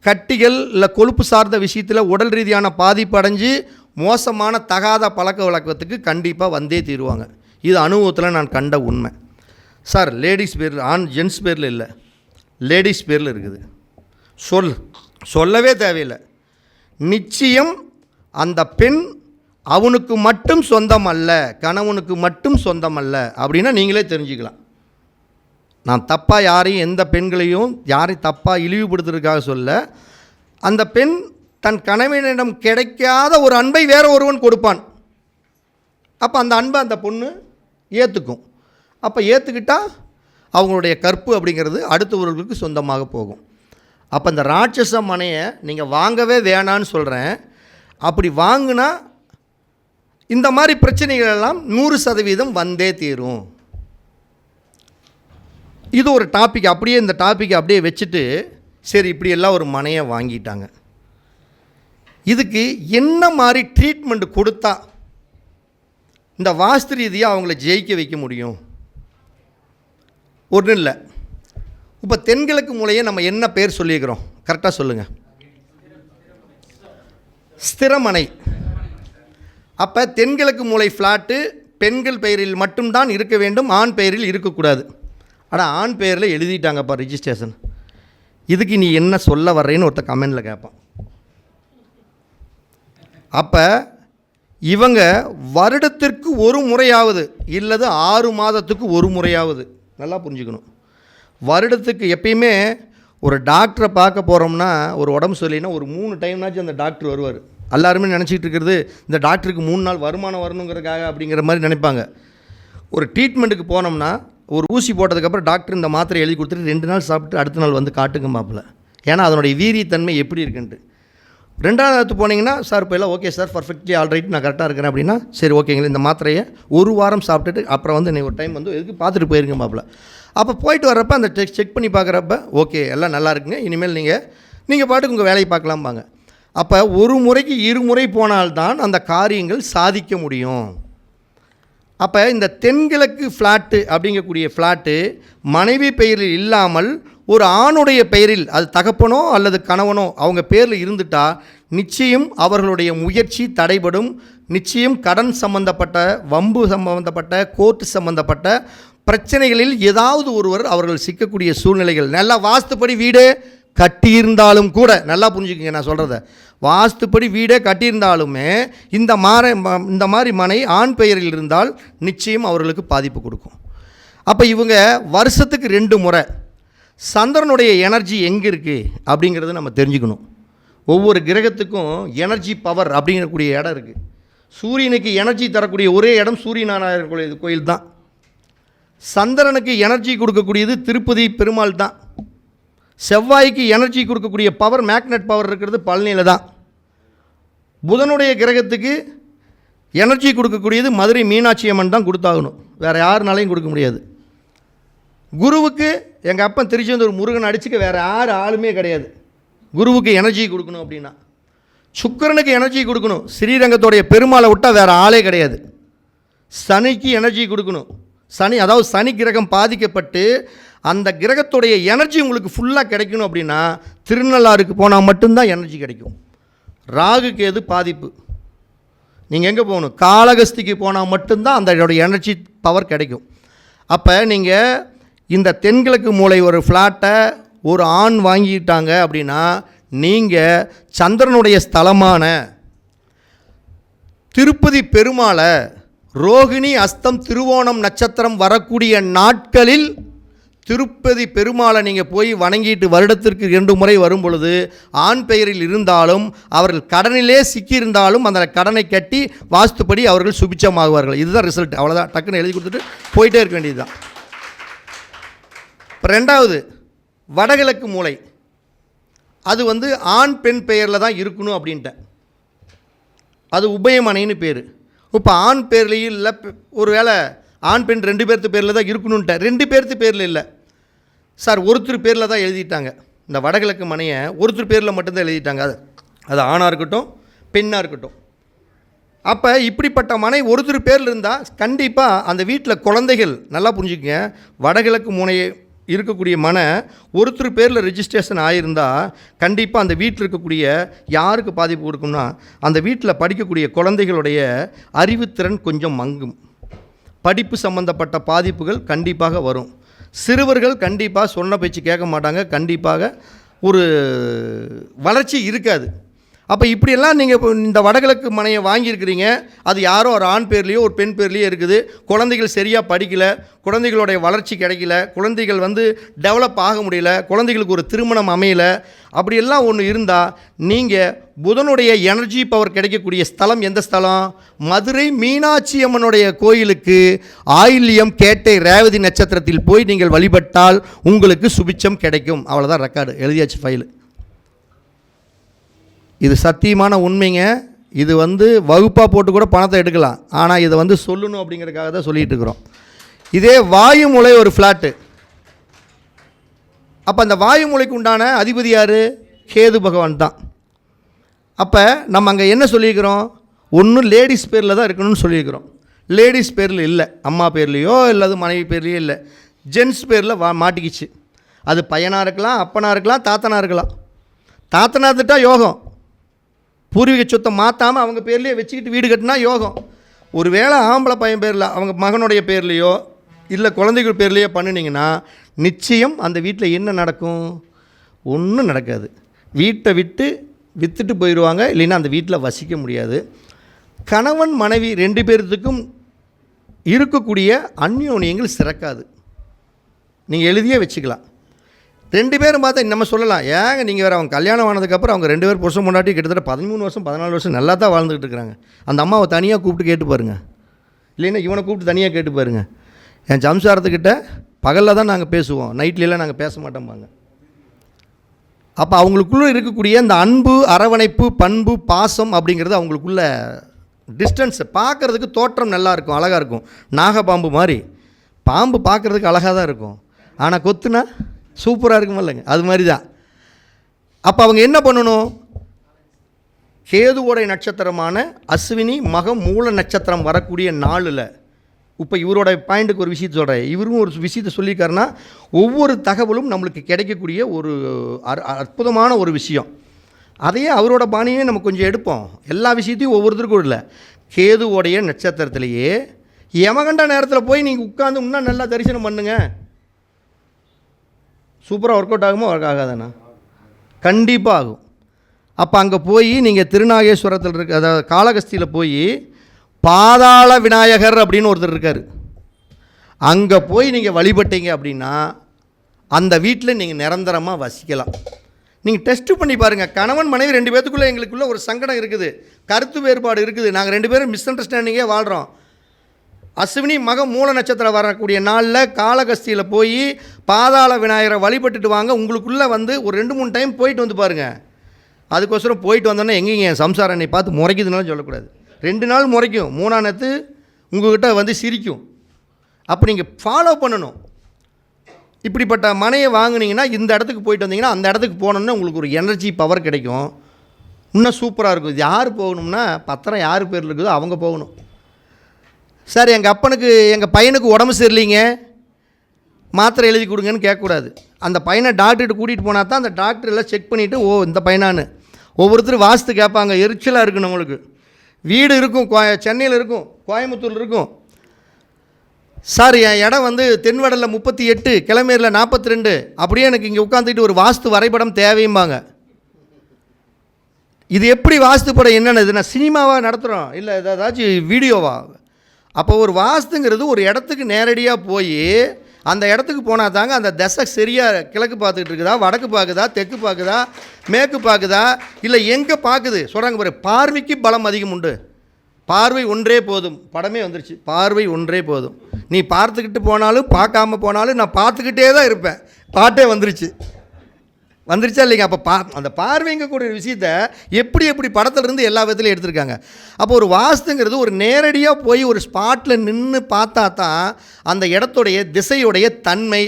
கட்டிகள் இல்லை கொழுப்பு சார்ந்த விஷயத்தில் உடல் ரீதியான பாதிப்பு அடைஞ்சு மோசமான தகாத பழக்க வழக்கத்துக்கு கண்டிப்பாக வந்தே தீருவாங்க. இது அனுபவத்தில் நான் கண்ட உண்மை. சார் லேடிஸ் பேரில், ஆண் ஜென்ஸ் பேரில் இல்லை, லேடிஸ் பேரில் இருக்குது. சொல்லவே தேவையில்லை. நிச்சயம் அந்த பெண் அவனுக்கு மட்டும் சொந்தம் அல்ல, கணவனுக்கு மட்டும் சொந்தம் அல்ல அப்படின்னா நீங்களே தெரிஞ்சுக்கலாம். நான் தப்பாக யாரையும் எந்த பெண்களையும் யாரையும் தப்பாக இழிவுபடுத்துறதுக்காக சொல்ல. அந்த பெண் தன் கணவனிடம் கிடைக்காத ஒரு அன்பை வேற ஒருவன் கொடுப்பான். அப்போ அந்த அன்பை அந்த பொண்ணு ஏற்றுக்கும். அப்போ ஏற்றுக்கிட்டால் அவங்களுடைய கற்பு அப்படிங்கிறது அடுத்தவர்களுக்கு சொந்தமாக போகும். அப்போ இந்த ராட்சச மனையை நீங்கள் வாங்கவே வேணான்னு சொல்கிறேன். அப்படி வாங்கினா இந்த மாதிரி பிரச்சனைகள் எல்லாம் 100% வந்தே தீரும். இது ஒரு டாபிக். அப்படியே இந்த டாப்பிக்கை அப்படியே வச்சுட்டு சரி இப்படியெல்லாம் ஒரு மனையை வாங்கிட்டாங்க, இதுக்கு என்ன மாதிரி ட்ரீட்மெண்ட் கொடுத்தா இந்த வாஸ்து ரீதியாக அவங்கள ஜெயிக்க வைக்க முடியும்? ஒன்றும் இல்லை. இப்போ தென்கிழக்கு மூலையை நம்ம என்ன பேர் சொல்லியிருக்கிறோம் கரெக்டாக சொல்லுங்கள்? ஸ்திரமனை. அப்போ தென்கிழக்கு மூலை ஃப்ளாட்டு பெண்கள் பெயரில் மட்டும்தான் இருக்க வேண்டும், ஆண் பெயரில் இருக்கக்கூடாது. ஆனால் ஆண் பெயரில் எழுதிட்டாங்கப்பா ரிஜிஸ்ட்ரேஷன். இதுக்கு நீ என்ன சொல்ல வர்றேன்னு ஒருத்தர் கமெண்டில் கேட்பான். அப்போ இவங்க வருடத்திற்கு ஒரு முறையாவது இல்லது 6 மாதத்துக்கு ஒரு முறையாவது, நல்லா புரிஞ்சுக்கணும். வருடத்துக்கு எப்பயுமே ஒரு டாக்டரை பார்க்க போகிறோம்னா ஒரு உடம்பு சொல்லினா ஒரு 3 டைம்னாச்சும் அந்த டாக்டர் வருவார். எல்லாருமே நினச்சிக்கிட்டு இருக்கிறது இந்த டாக்டருக்கு 3 நாள் வருமானம் வரணுங்கிறதுக்காக அப்படிங்கிற மாதிரி நினைப்பாங்க. ஒரு ட்ரீட்மெண்ட்டுக்கு போனோம்னா ஒரு ஊசி போட்டதுக்கப்புறம் டாக்டர் இந்த மாத்திரை எழுதி கொடுத்துட்டு 2 நாள் சாப்பிட்டு அடுத்த நாள் வந்து காட்டுங்க மாப்பிள்ள, ஏன்னா அதனுடைய வீரியத்தன்மை எப்படி இருக்குன்ட்டு. 2வது போனீங்கன்னா சார் இப்போ எல்லாம் ஓகே சார் பர்ஃபெக்ட்லி ஆல்ரைட் நான் கரெக்டாக இருக்கிறேன் அப்படின்னா சரி ஓகேங்களா, இந்த மாத்திரையை 1 வாரம் சாப்பிட்டுட்டு அப்புறம் வந்து நீ ஒரு டைம் வந்து எதுக்கு பார்த்துட்டு போயிருங்க மாப்பிள்ள. அப்போ போயிட்டு வர்றப்ப அந்த செக் பண்ணி பார்க்குறப்ப ஓகே எல்லாம் நல்லா இருக்குங்க, இனிமேல் நீங்கள் பாட்டுக்கு உங்கள் வேலையை பார்க்கலாம்பாங்க. அப்போ ஒரு முறைக்கு 2 முறை போனால்தான் அந்த காரியங்கள் சாதிக்க முடியும். அப்போ இந்த தென்கிழக்கு ஃப்ளாட்டு அப்படிங்கக்கூடிய ஃப்ளாட்டு மனைவி பெயரில் இல்லாமல் ஒரு ஆணுடைய பெயரில், அது தகப்பனோ அல்லது கணவனோ அவங்க பேரில் இருந்துட்டால் நிச்சயம் அவர்களுடைய முயற்சி தடைபடும். நிச்சயம் கடன் சம்பந்தப்பட்ட, வம்பு சம்பந்தப்பட்ட, கோர்ட்டு சம்பந்தப்பட்ட பிரச்சனைகளில் ஏதாவது ஒருவர் அவர்கள் சிக்கக்கூடிய சூழ்நிலைகள். நல்லா வாஸ்துப்படி வீடே கட்டியிருந்தாலும் கூட, நல்லா புரிஞ்சுக்கங்க நான் சொல்கிறத, வாஸ்துப்படி வீடே கட்டியிருந்தாலுமே இந்த மாதிரி மனை ஆண் பெயரில் இருந்தால் நிச்சயம் அவர்களுக்கு பாதிப்பு கொடுக்கும். அப்போ இவங்க வருஷத்துக்கு 2 முறை சந்திரனுடைய எனர்ஜி எங்கே இருக்குது அப்படிங்கிறத நம்ம தெரிஞ்சுக்கணும். ஒவ்வொரு கிரகத்துக்கும் எனர்ஜி பவர் அப்படிங்கக்கூடிய இடம் இருக்குது. சூரியனுக்கு எனர்ஜி தரக்கூடிய ஒரே இடம் சூரியநாராயணர் கோயில் தான். சந்திரனுக்கு எனர்ஜி கொடுக்கக்கூடியது திருப்பதி பெருமாள் தான். செவ்வாய்க்கு எனர்ஜி கொடுக்கக்கூடிய பவர், மேக்னெட் பவர் இருக்கிறது பழனியில் தான். புதனுடைய கிரகத்துக்கு எனர்ஜி கொடுக்கக்கூடியது மதுரை மீனாட்சி அம்மன் தான் கொடுத்தாகணும், வேறு யாருனாலையும் கொடுக்க முடியாது. குருவுக்கு எங்கள் அப்பன் திருச்செந்தூர் முருகன் அடிச்சுக்க வேறு ஆளுமே கிடையாது குருவுக்கு எனர்ஜி கொடுக்கணும் அப்படின்னா. சுக்கிரனுக்கு எனர்ஜி கொடுக்கணும், ஸ்ரீரங்கத்தோடைய பெருமாளை விட்டால் வேறு ஆளே கிடையாது. சனிக்கு எனர்ஜி கொடுக்கணும், சனி அதாவது சனி கிரகம் பாதிக்கப்பட்டு அந்த கிரகத்துடைய எனர்ஜி உங்களுக்கு ஃபுல்லாக கிடைக்கணும் அப்படின்னா திருநள்ளாறுக்கு போனால் மட்டும்தான் எனர்ஜி கிடைக்கும். ராகுக்கு எது பாதிப்பு, நீங்கள் எங்கே போகணும், காளகஸ்திக்கு போனால் மட்டும்தான் அந்த எனர்ஜி பவர் கிடைக்கும். அப்போ நீங்கள் இந்த தென்கிழக்கு மூலை ஒரு ஃப்ளாட்டை ஒரு ஆண் வாங்கிட்டாங்க அப்படின்னா நீங்கள் சந்திரனுடைய ஸ்தலமான திருப்பதி பெருமாளை ரோகிணி அஸ்தம் திருவோணம் நட்சத்திரம் வரக்கூடிய நாட்களில் திருப்பதி பெருமாளை நீங்கள் போய் வணங்கிட்டு வருடத்திற்கு 2 முறை வரும் பொழுது ஆண் பெயரில் இருந்தாலும் அவர்கள் கடனிலே சிக்கியிருந்தாலும் அந்த கடனை கட்டி வாஸ்துப்படி அவர்கள் சுபிச்சமாகுவார்கள். இதுதான் ரிசல்ட். அவ்வளோதான். டக்குன்னு எழுதி கொடுத்துட்டு போயிட்டே இருக்க வேண்டியது தான். இப்போ 2வது வடகிழக்கு மூலை, அது வந்து ஆண் பெண் பெயரில் தான் இருக்கணும் அப்படின்ட்டேன். அது உபயமனைன்னு பேர். இப்போ ஆண் பேர்லேயும் இல்லை, ஒரு வேளை ஆண் பெண் 2 பேர்த்து பேரில் தான் இருக்கணுன்ட்டேன். 2 பேர்த்து பேரில் இல்லை சார், ஒருத்தர் பேரில் தான் எழுதிட்டாங்க. இந்த வடகிழக்கு மனையை ஒருத்தர் பேரில் மட்டும்தான் எழுதிட்டாங்க. அது ஆணாக இருக்கட்டும் பெண்ணாக இருக்கட்டும். அப்போ இப்படிப்பட்ட மனை ஒருத்தர் பேரில் இருந்தால் கண்டிப்பாக அந்த வீட்டில் குழந்தைகள், நல்லா புரிஞ்சுக்கங்க, வடகிழக்கு முனையை இருக்கக்கூடிய மனை ஒருத்தர் பேரில் ரெஜிஸ்ட்ரேஷன் ஆகியிருந்தால் கண்டிப்பாக அந்த வீட்டில் இருக்கக்கூடிய யாருக்கு பாதிப்பு கொடுக்கும்னா அந்த வீட்டில் படிக்கக்கூடிய குழந்தைகளுடைய அறிவுத்திறன் கொஞ்சம் மங்கும். படிப்பு சம்பந்தப்பட்ட பாதிப்புகள் கண்டிப்பாக வரும். சிறுவர்கள் கண்டிப்பாக சொன்ன பேச்சு கேட்க மாட்டாங்க. கண்டிப்பாக ஒரு வளர்ச்சி இருக்காது. அப்போ இப்படியெல்லாம் நீங்கள் இப்போ இந்த வடகிழக்கு மனையை வாங்கியிருக்கிறீங்க, அது யாரோ ஒரு ஆண் பேர்லேயோ ஒரு பெண் பேர்லேயோ இருக்குது. குழந்தைகள் சரியாக படிக்கலை, குழந்தைகளுடைய வளர்ச்சி கிடைக்கல, குழந்தைகள் வந்து டெவலப் ஆக முடியல, குழந்தைகளுக்கு ஒரு திருமணம் அமையலை, அப்படியெல்லாம் ஒன்று இருந்தால் நீங்கள் புதனுடைய எனர்ஜி பவர் கிடைக்கக்கூடிய ஸ்தலம் எந்த ஸ்தலம்? மதுரை மீனாட்சி அம்மனுடைய கோயிலுக்கு ஆயில்யம் கேட்டை ரேவதி நட்சத்திரத்தில் போய் நீங்கள் வழிபட்டால் உங்களுக்கு சுபிச்சம் கிடைக்கும். அவ்வளோதான், ரெக்கார்டு எழுதியாச்சு, ஃபைலு. இது சத்தியமான உண்மைங்க. இது வந்து வகுப்பாக போட்டு கூட பணத்தை எடுக்கலாம். ஆனால் இதை வந்து சொல்லணும் அப்படிங்கிறதுக்காக தான் சொல்லிகிட்டு இருக்கிறோம். இதே வாயு மூலை ஒரு ஃப்ளாட்டு. அப்போ அந்த வாயு மூலைக்கு உண்டான அதிபதி யார்? கேது பகவான் தான். அப்போ நம்ம அங்கே என்ன சொல்லியிருக்கிறோம்? ஒன்றும் லேடிஸ் பேரில் தான் இருக்கணும்னு சொல்லியிருக்கிறோம். லேடிஸ் பேரில் இல்லை, அம்மா பேர்லேயோ இல்லாது மனைவி பேர்லேயோ இல்லை, ஜென்ஸ் பேரில் மாட்டிக்கிச்சு. அது பையனாக இருக்கலாம், அப்பனாக இருக்கலாம், தாத்தனாக இருக்கலாம். தாத்தனா இருந்துட்டா யோகம். பூர்வீக சொத்தை மாற்றாமல் அவங்க பேர்லேயே வச்சுக்கிட்டு வீடு கட்டினா யோகம். ஒரு வேளை ஆம்பளை பையன் பேரில் அவங்க மகனுடைய பேர்லேயோ இல்லை குழந்தைகள் பேர்லேயோ பண்ணினீங்கன்னா நிச்சயம் அந்த வீட்டில் என்ன நடக்கும்? ஒன்றும் நடக்காது. வீட்டை விற்றுட்டு போயிடுவாங்க, இல்லைன்னா அந்த வீட்டில் வசிக்க முடியாது. கணவன் மனைவி 2 பேர்த்துக்கும் இருக்கக்கூடிய அந்யோன்யங்கள் சிறக்காது. நீங்கள் எழுதியே வச்சுக்கலாம். 2 பேரும் பார்த்தா நம்ம சொல்லலாம், ஏங்க நீங்கள் வேறு அவங்க கல்யாணம் ஆனதுக்கப்புறம் அவங்க 2 பேர் புருஷன் முன்னாடி கிட்டத்தட்ட 13 வருஷம் 14 வருஷம் நல்லா தான் வாழ்ந்துக்கிட்டு இருக்கிறாங்க. அந்த அம்மாவை தனியாக கூப்பிட்டு கேட்டு பாருங்கள், இல்லைன்னா இவனை கூப்பிட்டு தனியாக கேட்டு பாருங்கள். என் சம்சாரத்துக்கிட்ட பகலில் தான் நாங்கள் பேசுவோம், நைட்லலாம் நாங்கள் பேச மாட்டோம்பாங்க. அப்போ அவங்களுக்குள்ளே இருக்கக்கூடிய அந்த அன்பு, அரவணைப்பு, பண்பு, பாசம் அப்படிங்கிறது அவங்களுக்குள்ள டிஸ்டன்ஸு பார்க்குறதுக்கு தோற்றம் நல்லாயிருக்கும், அழகாக இருக்கும். நாகப்பாம்பு மாதிரி பாம்பு பார்க்குறதுக்கு அழகாக தான் இருக்கும், ஆனால் கொத்துனா சூப்பராக இருக்குமா இல்லைங்க? அது மாதிரி தான். அப்போ அவங்க என்ன பண்ணணும்? கேதுவோடைய நட்சத்திரமான அஸ்வினி மகம் மூல நட்சத்திரம் வரக்கூடிய நாளில், இப்போ இவரோட பாயிண்ட்டுக்கு ஒரு விஷயத்தை சொல்கிறேன், இவரும் ஒரு விஷயத்தை சொல்லியிருக்காருன்னா ஒவ்வொரு தகவலும் நம்மளுக்கு கிடைக்கக்கூடிய ஒரு அற்புதமான ஒரு விஷயம். அதையே அவரோட பாணியே நம்ம கொஞ்சம் எடுப்போம். எல்லா விஷயத்தையும் ஒவ்வொருத்தருக்கும் இல்லை. கேதுவோடைய நட்சத்திரத்திலேயே யமகண்ட நேரத்தில் போய் நீங்கள் உட்காந்து இன்னும் நல்லா தரிசனம் பண்ணுங்க, சூப்பராக ஒர்க் அவுட் ஆகுமோ? ஒர்க் ஆகாதாண்ணா? கண்டிப்பாக ஆகும். அப்போ அங்கே போய் நீங்கள் திருநாகேஸ்வரத்தில் இருக்க, அதாவது காளகஸ்தியில் போய் பாதாள விநாயகர் அப்படின்னு ஒருத்தர் இருக்கார், அங்கே போய் நீங்கள் வழிபட்டீங்க அப்படின்னா அந்த வீட்டில் நீங்கள் நிரந்தரமாக வசிக்கலாம். நீங்கள் டெஸ்ட்டு பண்ணி பாருங்கள். கணவன் மனைவி 2 பேர்த்துக்குள்ளே எங்களுக்குள்ளே ஒரு சங்கடம் இருக்குது, கருத்து வேறுபாடு இருக்குது, நாங்கள் 2 பேரும் மிஸ் அண்டர்ஸ்டாண்டிங்கே வாழ்கிறோம். அஸ்வினி மகம் மூல நட்சத்திரம் வரக்கூடிய நாளில் காளகஸ்தியில் போய் பாதாள விநாயகரை வழிபட்டுட்டு வாங்க. உங்களுக்குள்ளே வந்து ஒரு 2-3 டைம் போயிட்டு வந்து பாருங்கள். அதுக்கோசரம் போயிட்டு வந்தோன்னா எங்கேங்க என் சம்சாரம் என்னை பார்த்து முறைக்குதுனாலும் சொல்லக்கூடாது. 2 நாள் முறைக்கும், 3ஆம் நேரத்து உங்கள்கிட்ட வந்து சிரிக்கும். அப்போ நீங்கள் ஃபாலோ பண்ணணும். இப்படிப்பட்ட மனையை வாங்கினீங்கன்னா இந்த இடத்துக்கு போயிட்டு வந்தீங்கன்னா அந்த இடத்துக்கு போனோன்னா உங்களுக்கு ஒரு எனர்ஜி பவர் கிடைக்கும், இன்னும் சூப்பராக இருக்கும். இது யார் போகணும்னா பத்திரம் யார் பேரில் இருக்குதோ அவங்க போகணும். சார் எங்கள் பையனுக்கு உடம்பு சரியில்லைங்க, மாத்திரை எழுதி கொடுங்கன்னு கேட்கக்கூடாது. அந்த பையனை டாக்டர்கிட்ட கூட்டிகிட்டு போனால் தான் அந்த டாக்டர் எல்லாம் செக் பண்ணிவிட்டு ஓ இந்த பையனான்னு. ஒவ்வொருத்தரும் வாஸ்து கேட்பாங்க, எரிச்சலாக இருக்கணும். உங்களுக்கு வீடு இருக்கும், சென்னையில் இருக்கும், கோயம்புத்தூரில் இருக்கும். சார் என் இடம் வந்து தென்வடலில் 38, கிளமேரில் 42, அப்படியே எனக்கு இங்கே உட்காந்துக்கிட்டு ஒரு வாஸ்து வரைபடம் தேவையும்பாங்க. இது எப்படி வாஸ்து படம் என்னென்னது? நான் சினிமாவாக நடத்துகிறோம் இல்லை ஏதாச்சும் வீடியோவா? அப்போ ஒரு வாஸ்துங்கிறது ஒரு இடத்துக்கு நேரடியாக போய் அந்த இடத்துக்கு போனால் தாங்க அந்த திசை சரியாக கிழக்கு பார்த்துக்கிட்டு இருக்குதா, வடக்கு பார்க்குதா, தெற்கு பார்க்குதா, மேற்கு பார்க்குதா, இல்லை எங்கே பார்க்குது சொல்கிறாங்க பாரு. பார்வைக்கு பலம் அதிகம் உண்டு. பார்வை ஒன்றே போதும். படமே வந்துருச்சு, பார்வை ஒன்றே போதும். நீ பார்த்துக்கிட்டு போனாலும் பார்க்காம போனாலும் நான் பார்த்துக்கிட்டே தான் இருப்பேன். பாட்டே வந்துருச்சா இல்லைங்க? அப்போ அந்த பார்வைங்கக்கூடிய விஷயத்த எப்படி படத்துலேருந்து எல்லா விதத்துலையும் எடுத்திருக்காங்க. அப்போ ஒரு வாஸ்துங்கிறது ஒரு நேரடியாக போய் ஒரு ஸ்பாட்டில் நின்று பார்த்தா தான் அந்த இடத்துடைய திசையுடைய தன்மை,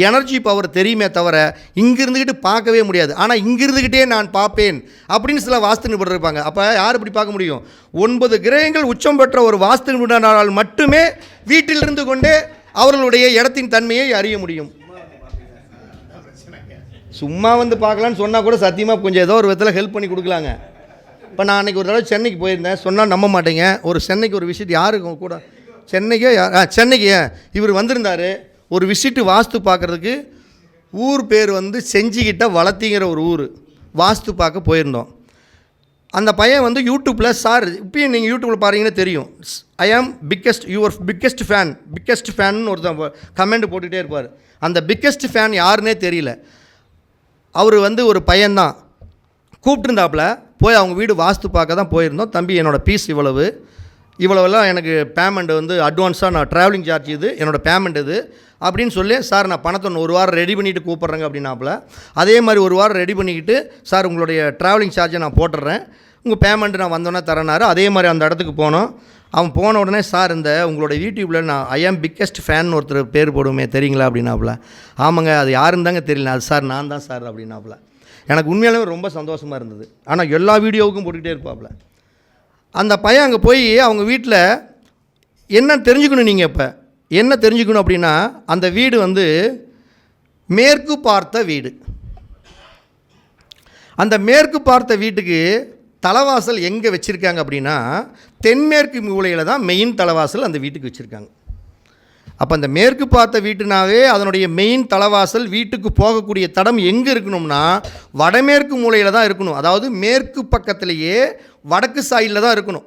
எனர்ஜி பவர் தெரியுமே தவிர இங்கிருந்துக்கிட்டு பார்க்கவே முடியாது. ஆனால் இங்கிருந்துக்கிட்டே நான் பார்ப்பேன் அப்படின்னு சில வாஸ்து நிபுணர் இருப்பாங்க. அப்போ யார் இப்படி பார்க்க முடியும்? 9 கிரகங்கள் உச்சம் பெற்ற ஒரு வாஸ்து நிபுணரால் மட்டுமே வீட்டிலிருந்து கொண்டே அவர்களுடைய இடத்தின் தன்மையை அறிய முடியும். சும்மா வந்து பார்க்கலான்னு சொன்னால் கூட சத்தியமாக கொஞ்சம் ஏதோ ஒரு விதத்தில் ஹெல்ப் பண்ணி கொடுக்கலாங்க. இப்போ நான் அன்றைக்கி ஒரு தடவை சென்னைக்கு போயிருந்தேன். சொன்னால் நம்ப மாட்டேங்க. ஒரு சென்னைக்கு ஒரு விசிட் யாருக்கு கூட சென்னைக்கு இவர் வந்திருந்தார். ஒரு விசிட்டு வாஸ்து பார்க்குறதுக்கு. ஊர் பேர் வந்து செஞ்சிக்கிட்ட வளர்த்திங்கிற ஒரு ஊர். வாஸ்து பார்க்க போயிருந்தோம். அந்த பையன் வந்து யூடியூப்பில், சார் இப்பயும் நீங்கள் யூடியூப்பில் பாருங்கன்னா தெரியும், ஐ ஆம் யுவர் பிக்கெஸ்ட் ஃபேன்னு ஒருத்தன் கமெண்ட் போட்டுகிட்டே இருப்பார். அந்த பிக்கெஸ்ட் ஃபேன் யாருன்னே தெரியல. அவர் வந்து ஒரு பையன்தான். கூப்பிட்டுருந்தாப்புல போய் அவங்க வீடு வாஸ்து பார்க்க தான் போயிருந்தோம். தம்பி என்னோடய ஃபீஸ் இவ்வளவெல்லாம் எனக்கு பேமெண்ட் வந்து அட்வான்ஸாக, நான் ட்ராவலிங் சார்ஜ் இது, என்னோடய பேமெண்ட் இது அப்படின்னு சொல்லி, சார் நான் பணத்தை ஒரு வாரம் ரெடி பண்ணிவிட்டு கூப்பிட்றேங்க அப்படின்னாப்புல. அதே மாதிரி ஒரு வாரம் ரெடி பண்ணிக்கிட்டு, சார் உங்களுடைய ட்ராவலிங் சார்ஜை நான் போட்டுடுறேன், உங்கள் பேமெண்ட்டு நான் வந்தோன்னே தரேனாரு. அதே மாதிரி அந்த இடத்துக்கு போனோம். அவன் போன உடனே, சார் இந்த உங்களோட யூடியூப்பில் நான் ஐ ஆம் பிக்கெஸ்ட் ஃபேன் ஒருத்தர் பேர் போடுவோமே தெரியுங்களா அப்படின்னாப்புல. ஆமாங்க, அது யாருன்னு தாங்க தெரியல. அது சார் நான் தான் சார் அப்படின்னாப்புல. எனக்கு உண்மையாலுமே ரொம்ப சந்தோஷமாக இருந்தது. ஆனால் எல்லா வீடியோவுக்கும் போட்டுக்கிட்டே இருப்பாப்புல. அந்த பையன் அங்கே போய் அவங்க வீட்டில் என்ன தெரிஞ்சுக்கணும், நீங்கள் இப்போ என்ன தெரிஞ்சுக்கணும் அப்படின்னா, அந்த வீடு வந்து மேற்கு பார்த்த வீடு. அந்த மேற்கு பார்த்த வீட்டுக்கு தலைவாசல் எங்கே வச்சுருக்காங்க அப்படின்னா, தென்மேற்கு மூலையில் தான் மெயின் தலைவாசல் அந்த வீட்டுக்கு வச்சுருக்காங்க. அப்போ அந்த மேற்கு பார்த்த வீட்டுனாவே அதனுடைய மெயின் தலைவாசல் வீட்டுக்கு போகக்கூடிய தடம் எங்கே இருக்கணும்னா வடமேற்கு மூலையில் தான் இருக்கணும். அதாவது மேற்கு பக்கத்திலேயே வடக்கு சாயிலில் தான் இருக்கணும்.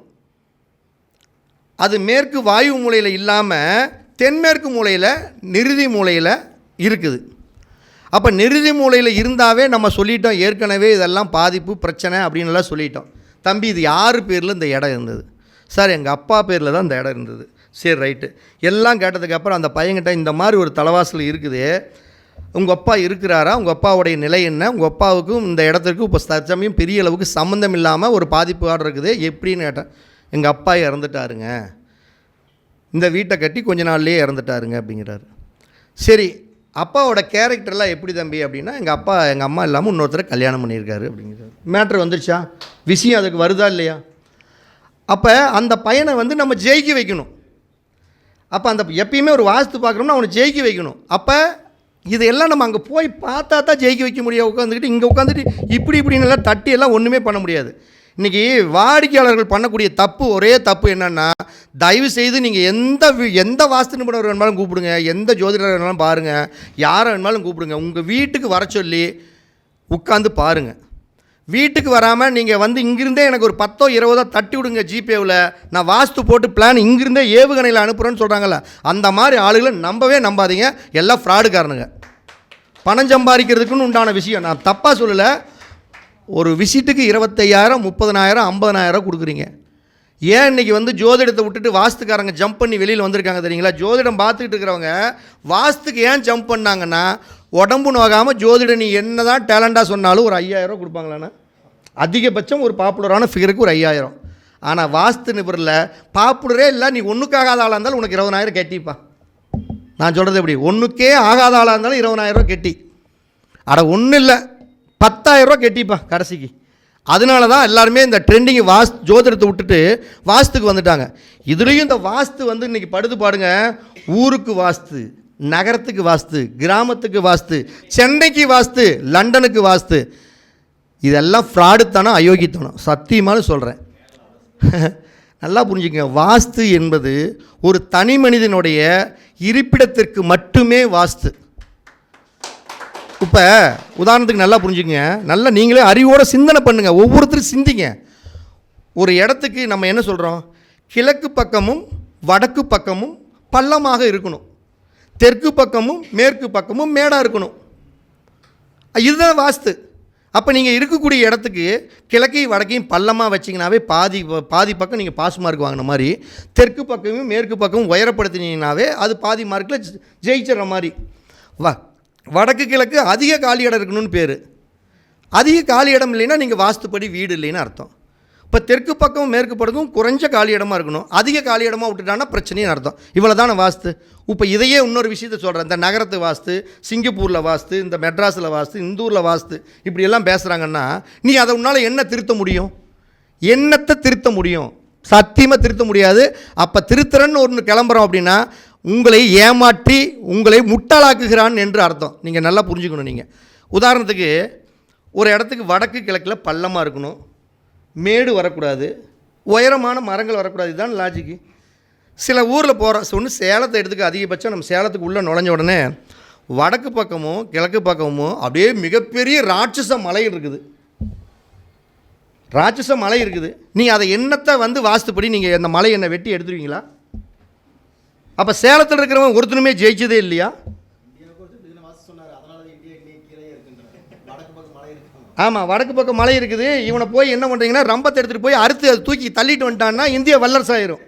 அது மேற்கு வாயு மூலையில் இல்லாமல் தென்மேற்கு மூலையில் நிருதி மூலையில் இருக்குது. அப்போ நிருதி மூலையில் இருந்தாவே நம்ம சொல்லிட்டோம் ஏற்கனவே இதெல்லாம் பாதிப்பு பிரச்சனை அப்படின்லாம் சொல்லிட்டோம். தம்பி இது யார் பேரில் இந்த இடம் இருந்தது? சார் எங்கள் அப்பா பேரில் தான் இந்த இடம் இருந்தது. சரி ரைட்டு. எல்லாம் கேட்டதுக்கப்புறம் அந்த பையன்கிட்ட இந்த மாதிரி ஒரு தலைவாசல் இருக்குது, உங்கள் அப்பா இருக்கிறாரா, உங்கள் அப்பாவுடைய நிலை என்ன, உங்கள் அப்பாவுக்கும் இந்த இடத்துக்கு இப்போ தற்சமயம் பெரிய அளவுக்கு சம்மந்தம் இல்லாமல் ஒரு பாதிப்பாடு இருக்குது எப்படின்னு கேட்டேன். எங்கள் அப்பா இறந்துட்டாருங்க, இந்த வீட்டை கட்டி கொஞ்ச நாள்லேயே இறந்துட்டாருங்க அப்படிங்கிறாரு. சரி, அப்பாவோட கேரக்டர்லாம் எப்படி தம்பி அப்படின்னா, எங்கள் அம்மா இல்லாமல் இன்னொருத்தரை கல்யாணம் பண்ணியிருக்காரு அப்படிங்கிறாரு. மேட்ரு வந்துருச்சா? விஷயம் அதுக்கு வருதா இல்லையா? அப்போ அந்த பையனை வந்து நம்ம ஜெயிக்க வைக்கணும். அப்போ அந்த எப்பயுமே ஒரு வாஸ்து பார்க்குறோம்னா அவனை ஜெயிக்க வைக்கணும். அப்போ இதையெல்லாம் நம்ம அங்கே போய் பார்த்தா தான் ஜெயிக்க வைக்க முடியாது. உட்காந்துக்கிட்டு இங்கே உட்காந்துட்டு இப்படின்னு எல்லாம் தட்டி எல்லாம் ஒன்றுமே பண்ண முடியாது. இன்றைக்கி வாடிக்கையாளர்கள் பண்ணக்கூடிய ஒரே தப்பு என்னென்னா, தயவு செய்து நீங்கள் எந்த வாஸ்து நிபுணர் வேணுமாலும் கூப்பிடுங்க, எந்த ஜோதிடர் வேணாலும் பாருங்கள், யாரை வேணுமாலும் கூப்பிடுங்க, உங்கள் வீட்டுக்கு வர சொல்லி உட்காந்து பாருங்கள். வீட்டுக்கு வராமல் நீங்கள் வந்து இங்கிருந்தே எனக்கு ஒரு 10 20 தட்டி விடுங்க ஜிபேவில், நான் வாஸ்து போட்டு பிளான் இங்கிருந்தே ஏவுகணையில் அனுப்புகிறேன்னு சொல்கிறாங்கல்ல, அந்த மாதிரி ஆளுகளை நம்பாதீங்க. எல்லாம் ஃப்ராடுக்காரனுங்க, பணம் சம்பாதிக்கிறதுக்குன்னு உண்டான விஷயம். நான் தப்பாக சொல்லலை. ஒரு விசிட்டுக்கு 25,000 30,000 50,000 கொடுக்குறீங்க. ஏன் இன்றைக்கி வந்து ஜோதிடத்தை விட்டுட்டு வாஸ்துக்காரங்க ஜம்ப் பண்ணி வெளியில் வந்திருக்காங்க தெரியுங்களா? ஜோதிடம் பார்த்துக்கிட்டு இருக்கிறவங்க வாஸ்துக்கு ஏன் ஜம்ப் பண்ணாங்கன்னா, உடம்பு நோகாமல் ஜோதிடம் நீ என்ன தான் டேலண்டாக சொன்னாலும் ஒரு 5,000 கொடுப்பாங்களாண்ணா. அதிகபட்சம் ஒரு பாப்புலரான ஃபிகருக்கு ஒரு 5,000. ஆனால் வாஸ்து நிபுணரில் பாப்புலரே இல்லை, நீ ஒன்றுக்காகாத ஆளாக இருந்தாலும் உனக்கு 20,000 கட்டிப்பா. நான் சொல்கிறது எப்படி? ஒன்றுக்கே ஆகாத ஆளாக இருந்தாலும் 20,000 கட்டி, ஒன்றும் இல்லை 10,000 கட்டிப்பா கடைசிக்கு. அதனால தான் எல்லாருமே இந்த ட்ரெண்டிங் ஜோதிடத்தை விட்டுட்டு வாஸ்துக்கு வந்துட்டாங்க. இதுலேயும் இந்த வாஸ்து வந்து இன்றைக்கி படுது பாடுங்க. ஊருக்கு வாஸ்து, நகரத்துக்கு வாஸ்து, கிராமத்துக்கு வாஸ்து, சென்னைக்கு வாஸ்து, லண்டனுக்கு வாஸ்து, இதெல்லாம் ஃப்ராடுத்தனம், அயோக்கித்தனம். சத்தியமாக சொல்கிறேன், நல்லா புரிஞ்சுக்கங்க. வாஸ்து என்பது ஒரு தனி மனிதனுடைய இருப்பிடத்திற்கு மட்டுமே வாஸ்து. இப்போ உதாரணத்துக்கு நல்லா புரிஞ்சுக்கங்க, நல்லா நீங்களே அறிவோட சிந்தனை பண்ணுங்கள், ஒவ்வொருத்தரும் சிந்திங்க. ஒரு இடத்துக்கு நம்ம என்ன சொல்கிறோம், கிழக்கு பக்கமும் வடக்கு பக்கமும் பள்ளமாக இருக்கணும், தெற்கு பக்கமும் மேற்கு பக்கமும் மேடாக இருக்கணும். இதுதான் வாஸ்து. அப்போ நீங்கள் இருக்கக்கூடிய இடத்துக்கு கிழக்கையும் வடக்கையும் பள்ளமாக வச்சிங்கனாவே பாதி பக்கம் நீங்கள் பாஸ் மார்க் வாங்கின மாதிரி, தெற்கு பக்கமும் மேற்கு பக்கமும் உயரப்படுத்தினீங்கனாவே அது பாதி மார்க்கில் ஜெயிச்சிட்ற மாதிரி. வடக்கு கிழக்கு அதிக காலி இடம் இருக்கணும்னு பேர். அதிக காலி இடம் இல்லைன்னா நீங்கள் வாஸ்துப்படி வீடு இல்லைன்னு அர்த்தம். இப்போ தெற்கு பக்கம் மேற்கு பக்கமும் குறைஞ்ச காலி இடமா இருக்கணும், அதிக காலி இடமா விட்டுட்டான்னா பிரச்சனைன்னு அர்த்தம். இவ்வளோ தானே வாஸ்து. இப்போ இதையே இன்னொரு விஷயத்த சொல்கிறேன், இந்த நகரத்து வாஸ்து, சிங்கப்பூரில் வாஸ்து, இந்த மெட்ராஸில் வாஸ்து, இந்தூரில் வாஸ்து, இப்படியெல்லாம் பேசுகிறாங்கன்னா நீ அதை உன்னால் என்ன திருத்த முடியும்? என்னத்தை திருத்த முடியும்? சத்தியமாக திருத்த முடியாது. அப்போ திருத்துறன்னு ஒன்று கிளம்புறோம் அப்படின்னா உங்களை ஏமாற்றி உங்களை முட்டாளாக்குகிறான் என்று அர்த்தம். நீங்கள் நல்லா புரிஞ்சுக்கணும். நீங்கள் உதாரணத்துக்கு ஒரு இடத்துக்கு வடக்கு கிழக்கில் பள்ளமாக இருக்கணும், மேடு வரக்கூடாது, உயரமான மரங்கள் வரக்கூடாது. இதுதான் லாஜிக்கு. சில ஊரில் போகிற ஒன்று சேலத்தை எடுத்துக்க, அதிகபட்சம் நம்ம சேலத்துக்கு உள்ளே நுழைஞ்ச உடனே வடக்கு பக்கமும் கிழக்கு பக்கமும் அப்படியே மிகப்பெரிய ராட்சச மலை இருக்குது. ராட்சச மலை இருக்குது. நீங்கள் அதை என்னத்தை வாஸ்துப்படி நீங்கள் அந்த மலை என்ன வெட்டி எடுத்துருவீங்களா? அப்போ சேலத்தில் இருக்கிறவன் ஒருத்தனுமே ஜெயிச்சதே இல்லையா? ஆமாம், வடக்கு பக்கம் மலை இருக்குது. இவனை போய் என்ன பண்ணுறீங்கன்னா ரம்பத்தை எடுத்துகிட்டு போய் அறுத்து அதை தூக்கி தள்ளிட்டு வந்துட்டான்னா இந்தியா வல்லரசாயிரும்.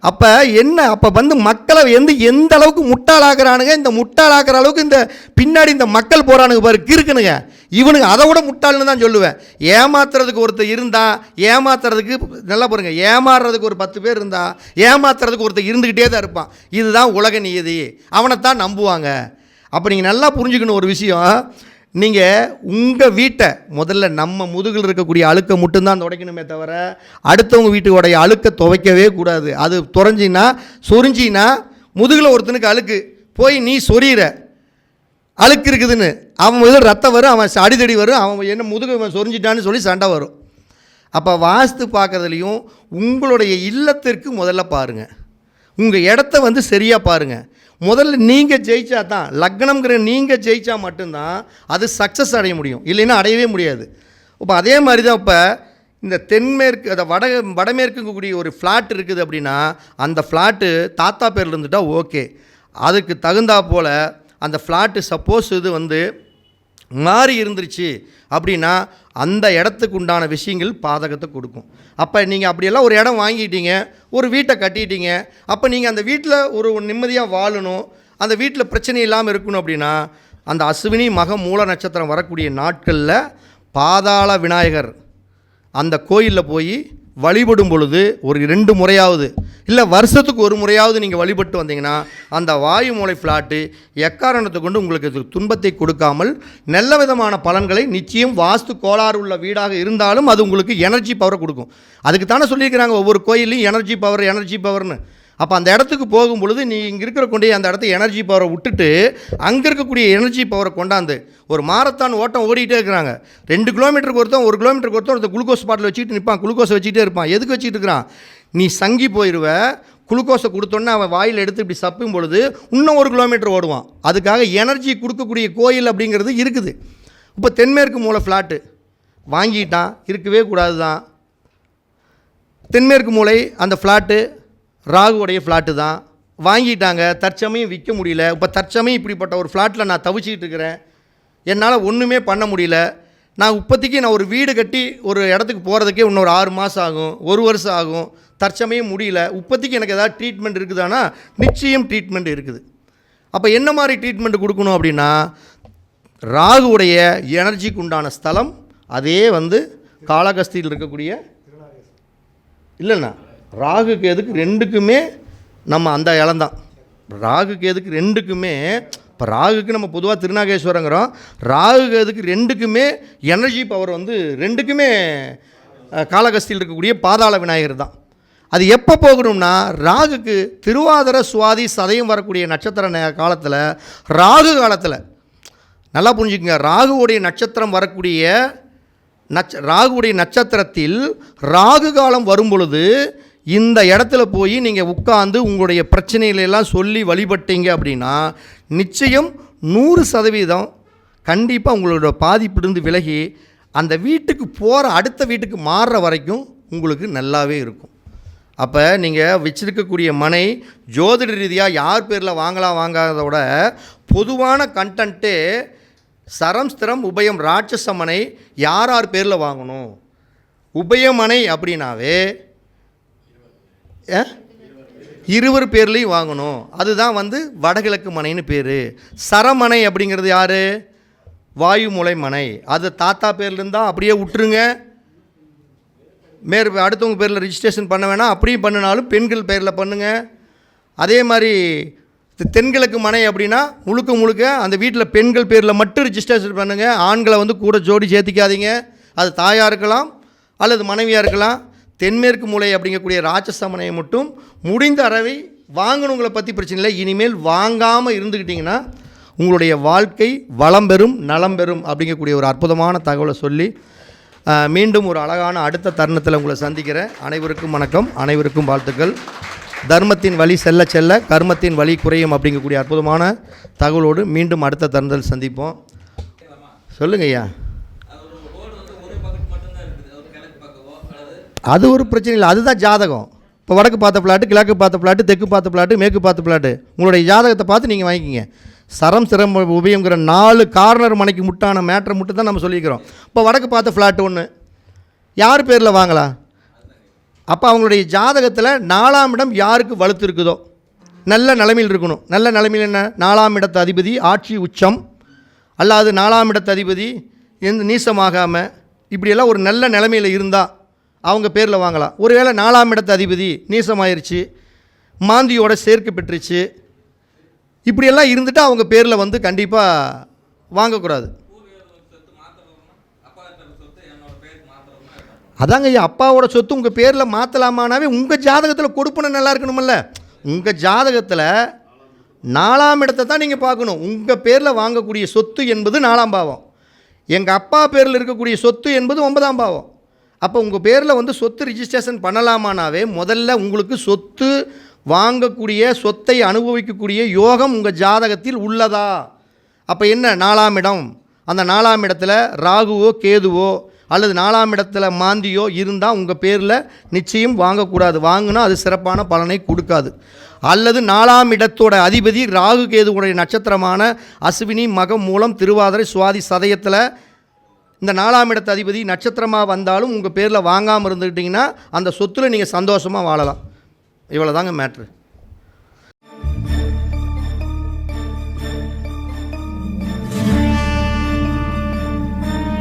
அப்போ என்ன, அப்போ மக்களை எந்த அளவுக்கு முட்டாளாக்குறானுங்க. இந்த முட்டாளாக்குற அளவுக்கு இந்த பின்னாடி இந்த மக்கள் போகிறானுங்க பாரு, கிறுக்குனுங்க. இவனுங்க அதை விட முட்டாள்னு தான் சொல்லுவேன். ஏமாத்துறதுக்கு ஒருத்தர் இருந்தால், ஏமாத்துறதுக்கு நல்லா பாருங்க, ஏமாறுறதுக்கு ஒரு 10 பேர் இருந்தால் ஏமாத்துறதுக்கு ஒருத்தர் இருந்துக்கிட்டே தான் இருப்பான். இதுதான் உலக நியதி. அவனைத்தான் நம்புவாங்க. அப்போ நீங்கள் நல்லா புரிஞ்சுக்கணும் ஒரு விஷயம். நீங்கள் உங்கள் வீட்டை முதல்ல நம்ம முதுகில் இருக்கக்கூடிய அழுக்கை மட்டும்தான் துடைக்கணுமே தவிர அடுத்தவங்க வீட்டுடைய அழுக்கை துவைக்கவே கூடாது. அது சொரிஞ்சின்னா முதுகில் ஒருத்தனுக்கு அழுக்கு போய் நீ சொரியிற அழுக்கு இருக்குதுன்னு அவன் முதல் ரத்தம் வரும், அவன் அடிதடி வரும், அவன் என்ன முதுகு சொரிஞ்சிட்டான்னு சொல்லி சண்டை வரும். அப்போ வாஸ்து பார்க்குறதுலையும் உங்களுடைய இல்லத்திற்கு முதல்ல பாருங்கள், உங்கள் இடத்த சரியாக பாருங்கள். முதல்ல நீங்கள் ஜெயிச்சா தான், லக்னம்ங்கிற நீங்கள் ஜெயிச்சா மட்டும்தான் அது சக்ஸஸ் அடைய முடியும், இல்லைன்னா அடையவே முடியாது. இப்போ அதே மாதிரி தான் இப்போ இந்த தென்மேற்கு அதை வடமேற்குக்கூடிய ஒரு ஃப்ளாட் இருக்குது அப்படின்னா அந்த ஃப்ளாட்டு தாத்தா பேரில் இருந்துட்டால் ஓகே. அதுக்கு தகுந்தா போல் அந்த ஃப்ளாட்டு சப்போஸ் இது மாறி இருந்துருச்சு அப்படின்னா அந்த இடத்துக்கு உண்டான விஷயங்கள் பாதகத்தை கொடுக்கும். அப்போ நீங்கள் அப்படியெல்லாம் ஒரு இடம் வாங்கிட்டீங்க, ஒரு வீட்டை கட்டிட்டீங்க, அப்போ நீங்கள் அந்த வீட்டில் ஒரு நிம்மதியாக வாழணும், அந்த வீட்டில் பிரச்சனை இல்லாமல் இருக்கணும் அப்படின்னா அந்த அஸ்வினி மக மூல நட்சத்திரம் வரக்கூடிய நாட்களில் பாதாள விநாயகர் அந்த கோயிலில் போய் வழிபடும் பொழுது ஒரு 2 முறையாவது இல்லை வருஷத்துக்கு ஒரு முறையாவது நீங்கள் வழிபட்டு வந்தீங்கன்னா அந்த வாயு மூலை ஃப்ளாட்டு எக்காரணத்தை கொண்டு உங்களுக்கு துன்பத்தை கொடுக்காமல் நல்ல விதமான பலன்களை நிச்சயம், வாஸ்து கோளாறு உள்ள வீடாக இருந்தாலும் அது உங்களுக்கு எனர்ஜி பவரை கொடுக்கும். அதுக்கு தானே சொல்லியிருக்கிறாங்க ஒவ்வொரு கோயிலையும் எனர்ஜி பவர்னு. அப்போ அந்த இடத்துக்கு போகும் பொழுது நீ இங்கே இருக்கிற கொண்டே அந்த இடத்த எனர்ஜி பவரை விட்டுட்டு அங்கே இருக்கக்கூடிய எனர்ஜி பவரை கொண்டாந்து ஒரு மாரத்தான் ஓட்டம் ஓடிக்கிட்டே இருக்கிறாங்க. 2 கிலோமீட்டருக்கு ஒருத்தன் 1 கிலோமீட்டருக்கு ஒருத்தன் குளுக்கோஸ் பாட்டில் வச்சுக்கிட்டு நிற்பான், குளுக்கோஸை வச்சுக்கிட்டே இருப்பான். எதுக்கு வச்சுக்கிட்டு இருக்கிறான்? நீ சங்கி போயிடுவ, குளுக்கோஸை கொடுத்தோன்னே அவன் வாயில் எடுத்து இப்படி சப்பும் பொழுது இன்னும் 1 கிலோமீட்டர் ஓடுவான். அதுக்காக எனர்ஜி கொடுக்கக்கூடிய கோயில் அப்படிங்கிறது இருக்குது. இப்போ தென்மேற்கு மூலை ஃப்ளாட்டு வாங்கிட்டான், இருக்கவே கூடாது தான். தென்மேற்கு மூலை அந்த ஃப்ளாட்டு ராகுவுடைய ஃப்ளாட்டு தான், வாங்கிட்டாங்க, தற்சமயம் விற்க முடியல. இப்போ தற்சமயம் இப்படிப்பட்ட ஒரு ஃப்ளாட்டில் நான் தவிச்சிக்கிட்டு இருக்கிறேன், என்னால் ஒன்றுமே பண்ண முடியல. நான் இப்போதைக்கு ஒரு வீடு கட்டி ஒரு இடத்துக்கு போகிறதுக்கே இன்னொரு 6 மாதம் ஆகும், 1 வருஷம் ஆகும், தற்சமயம் முடியல. இப்போதைக்கு எனக்கு ஏதாவது ட்ரீட்மெண்ட் இருக்குதானா? நிச்சயம் ட்ரீட்மெண்ட் இருக்குது. அப்போ என்ன மாதிரி ட்ரீட்மெண்ட் கொடுக்கணும் அப்படின்னா ராகுவுடைய எனர்ஜிக்கு உண்டான ஸ்தலம் அதே காளகஸ்தியில் இருக்கக்கூடிய இல்லைண்ணா ராகு கேதுக்கு 2க்குமே நம்ம அந்த இளந்தான். ராகு கேதுக்கு 2க்குமே இப்போ ராகுக்கு நம்ம பொதுவாக திருநாகேஸ்வரங்கிறோம், ராகு கேதுக்கு 2க்குமே எனர்ஜி பவர் 2க்குமே காளகஸ்தியில் இருக்கக்கூடிய பாதாள விநாயகர் தான். அது எப்போ போகணும்னா ராகுக்கு திருவாதிரை சுவாதி சதயம் வரக்கூடிய நட்சத்திர காலத்தில், ராகு காலத்தில் நல்லா புரிஞ்சுக்கங்க, ராகுவுடைய நட்சத்திரம் வரக்கூடிய ராகுவுடைய நட்சத்திரத்தில் ராகு காலம் வரும் பொழுது இந்த இடத்துல போய் நீங்கள் உட்காந்து உங்களுடைய பிரச்சனைகளெல்லாம் சொல்லி வழிபட்டீங்க அப்படின்னா நிச்சயம் 100% கண்டிப்பாக உங்களோட பாதிப்பிலிருந்து விலகி அந்த வீட்டுக்கு போகிற அடுத்த வீட்டுக்கு மாறுற வரைக்கும் உங்களுக்கு நல்லாவே இருக்கும். அப்போ நீங்கள் வச்சிருக்கக்கூடிய மனை ஜோதிட ரீதியாக யார் பேரில் வாங்கலாம் வாங்காததை விட பொதுவான கண்டென்ட்டு சரம் ஸ்திரம் உபயம் ராட்சச மனை யார் யார் பேரில் வாங்கணும். உபயமனை அப்படின்னாவே 20 பேர்லேயும் வாங்கணும். அதுதான் வந்து வடகிழக்கு மனைன்னு பேர். சரமனை அப்படிங்கிறது யார்? வாயுமூலை மனை. அது தாத்தா பேரில் இருந்தால் அப்படியே விட்டுருங்க. அடுத்தவங்க பேரில் ரிஜிஸ்ட்ரேஷன் பண்ண வேணாம். அப்படியும் பண்ணினாலும் பெண்கள் பேரில் பண்ணுங்கள். அதே மாதிரி தென்கிழக்கு மனை அப்படின்னா முழுக்க அந்த வீட்டில் பெண்கள் பேரில் மட்டும் ரிஜிஸ்ட்ரேஷன் பண்ணுங்கள். ஆண்களை வந்து கூட ஜோடி சேர்த்திக்காதீங்க. அது தாயாக இருக்கலாம் அல்லது மனைவியாக இருக்கலாம். தென்மேற்கு மூலை அப்படிங்கக்கூடிய ராட்சச மனையை மட்டும் முடிந்த அளவை வாங்கணுங்களை பற்றி பிரச்சனை இல்லை. இனிமேல் வாங்காமல் இருந்துக்கிட்டிங்கன்னா உங்களுடைய வாழ்க்கை வளம் பெறும் நலம் பெறும் அப்படிங்கக்கூடிய ஒரு அற்புதமான தகவலை சொல்லி மீண்டும் ஒரு அழகான அடுத்த தருணத்தில் உங்களை சந்திக்கிறேன். அனைவருக்கும் வணக்கம், அனைவருக்கும் வாழ்த்துக்கள். தர்மத்தின் வழி செல்ல செல்ல கர்மத்தின் வழி குறையும் அப்படிங்கக்கூடிய அற்புதமான தகவலோடு மீண்டும் அடுத்த தருணத்தில் சந்திப்போம். சொல்லுங்க ஐயா. அது ஒரு பிரச்சனை இல்லை, அதுதான் ஜாதகம். இப்போ வடக்கு பார்த்த பிளாட்டு, கிழக்கு பார்த்த பிளாட்டு, தெற்கு பார்த்த பிளாட்டு, மேற்கு பார்த்த பிளாட்டு, உங்களுடைய ஜாதகத்தை பார்த்து நீங்கள் வாங்கிக்கிங்க. சரம் சிரம் உபயங்கிற 4 கார்னர் மனைக்கு முட்டான மேட்ரை மட்டும் தான் நம்ம சொல்லிக்கிறோம். இப்போ வடக்கு பார்த்த ஃப்ளாட்டு ஒன்று யார் பேரில் வாங்கலாம்? அப்போ அவங்களுடைய ஜாதகத்தில் 4ஆம் இடம் யாருக்கு வலுத்து இருக்குதோ நல்ல நிலைமையில் இருக்கணும். நல்ல நிலைமையில் என்ன? 4ஆம் இடத்து அதிபதி ஆட்சி உச்சம், அல்லாது 4ஆம் இடத்து அதிபதி எந்த நீசமாகாமல் இப்படியெல்லாம் ஒரு நல்ல நிலைமையில் இருந்தால் அவங்க பேரில் வாங்கலாம். ஒருவேளை 4ஆம் இடத்து அதிபதி நீசமாயிருச்சு, மாந்தியோட சேர்க்கை பெற்றுச்சு, இப்படியெல்லாம் இருந்துட்டு அவங்க பேரில் வந்து கண்டிப்பாக வாங்கக்கூடாது. அதாங்க ஐயா, அப்பாவோட சொத்து உங்கள் பேரில் மாற்றலாமானாவே உங்கள் ஜாதகத்தில் கொடுப்பன நல்லா இருக்கணுமில்ல. உங்கள் ஜாதகத்தில் 4ஆம் இடத்தை தான் நீங்கள் பார்க்கணும். உங்கள் பேரில் வாங்கக்கூடிய சொத்து என்பது 4ஆம் பாவம், எங்கள் அப்பா பேரில் இருக்கக்கூடிய சொத்து என்பது 9ஆம் பாவம். அப்போ உங்கள் பேரில் வந்து சொத்து ரிஜிஸ்ட்ரேஷன் பண்ணலாமானாவே முதல்ல உங்களுக்கு சொத்து வாங்கக்கூடிய சொத்தை அனுபவிக்கக்கூடிய யோகம் உங்கள் ஜாதகத்தில் உள்ளதா? அப்போ என்ன 4ஆம் இடம், அந்த 4ஆம் இடத்துல ராகுவோ கேதுவோ அல்லது 4ஆம் இடத்துல மாந்தியோ இருந்தால் உங்கள் பேரில் நிச்சயம் வாங்கக்கூடாது. வாங்கினா அது சிறப்பான பலனை கொடுக்காது. அல்லது 4ஆம் இடத்தோட அதிபதி ராகு கேதுவுடைய நட்சத்திரமான அஸ்வினி மகம் மூலம் திருவாதிரை சுவாதி சதயத்தில் இந்த 4ஆம் இடத்து அதிபதி நட்சத்திரமாக வந்தாலும் உங்கள் பேரில் வாங்காமல் இருந்துக்கிட்டிங்கன்னா அந்த சொத்தில் நீங்கள் சந்தோஷமாக வாழலாம். இவ்வளோ தாங்க மேட்ரு.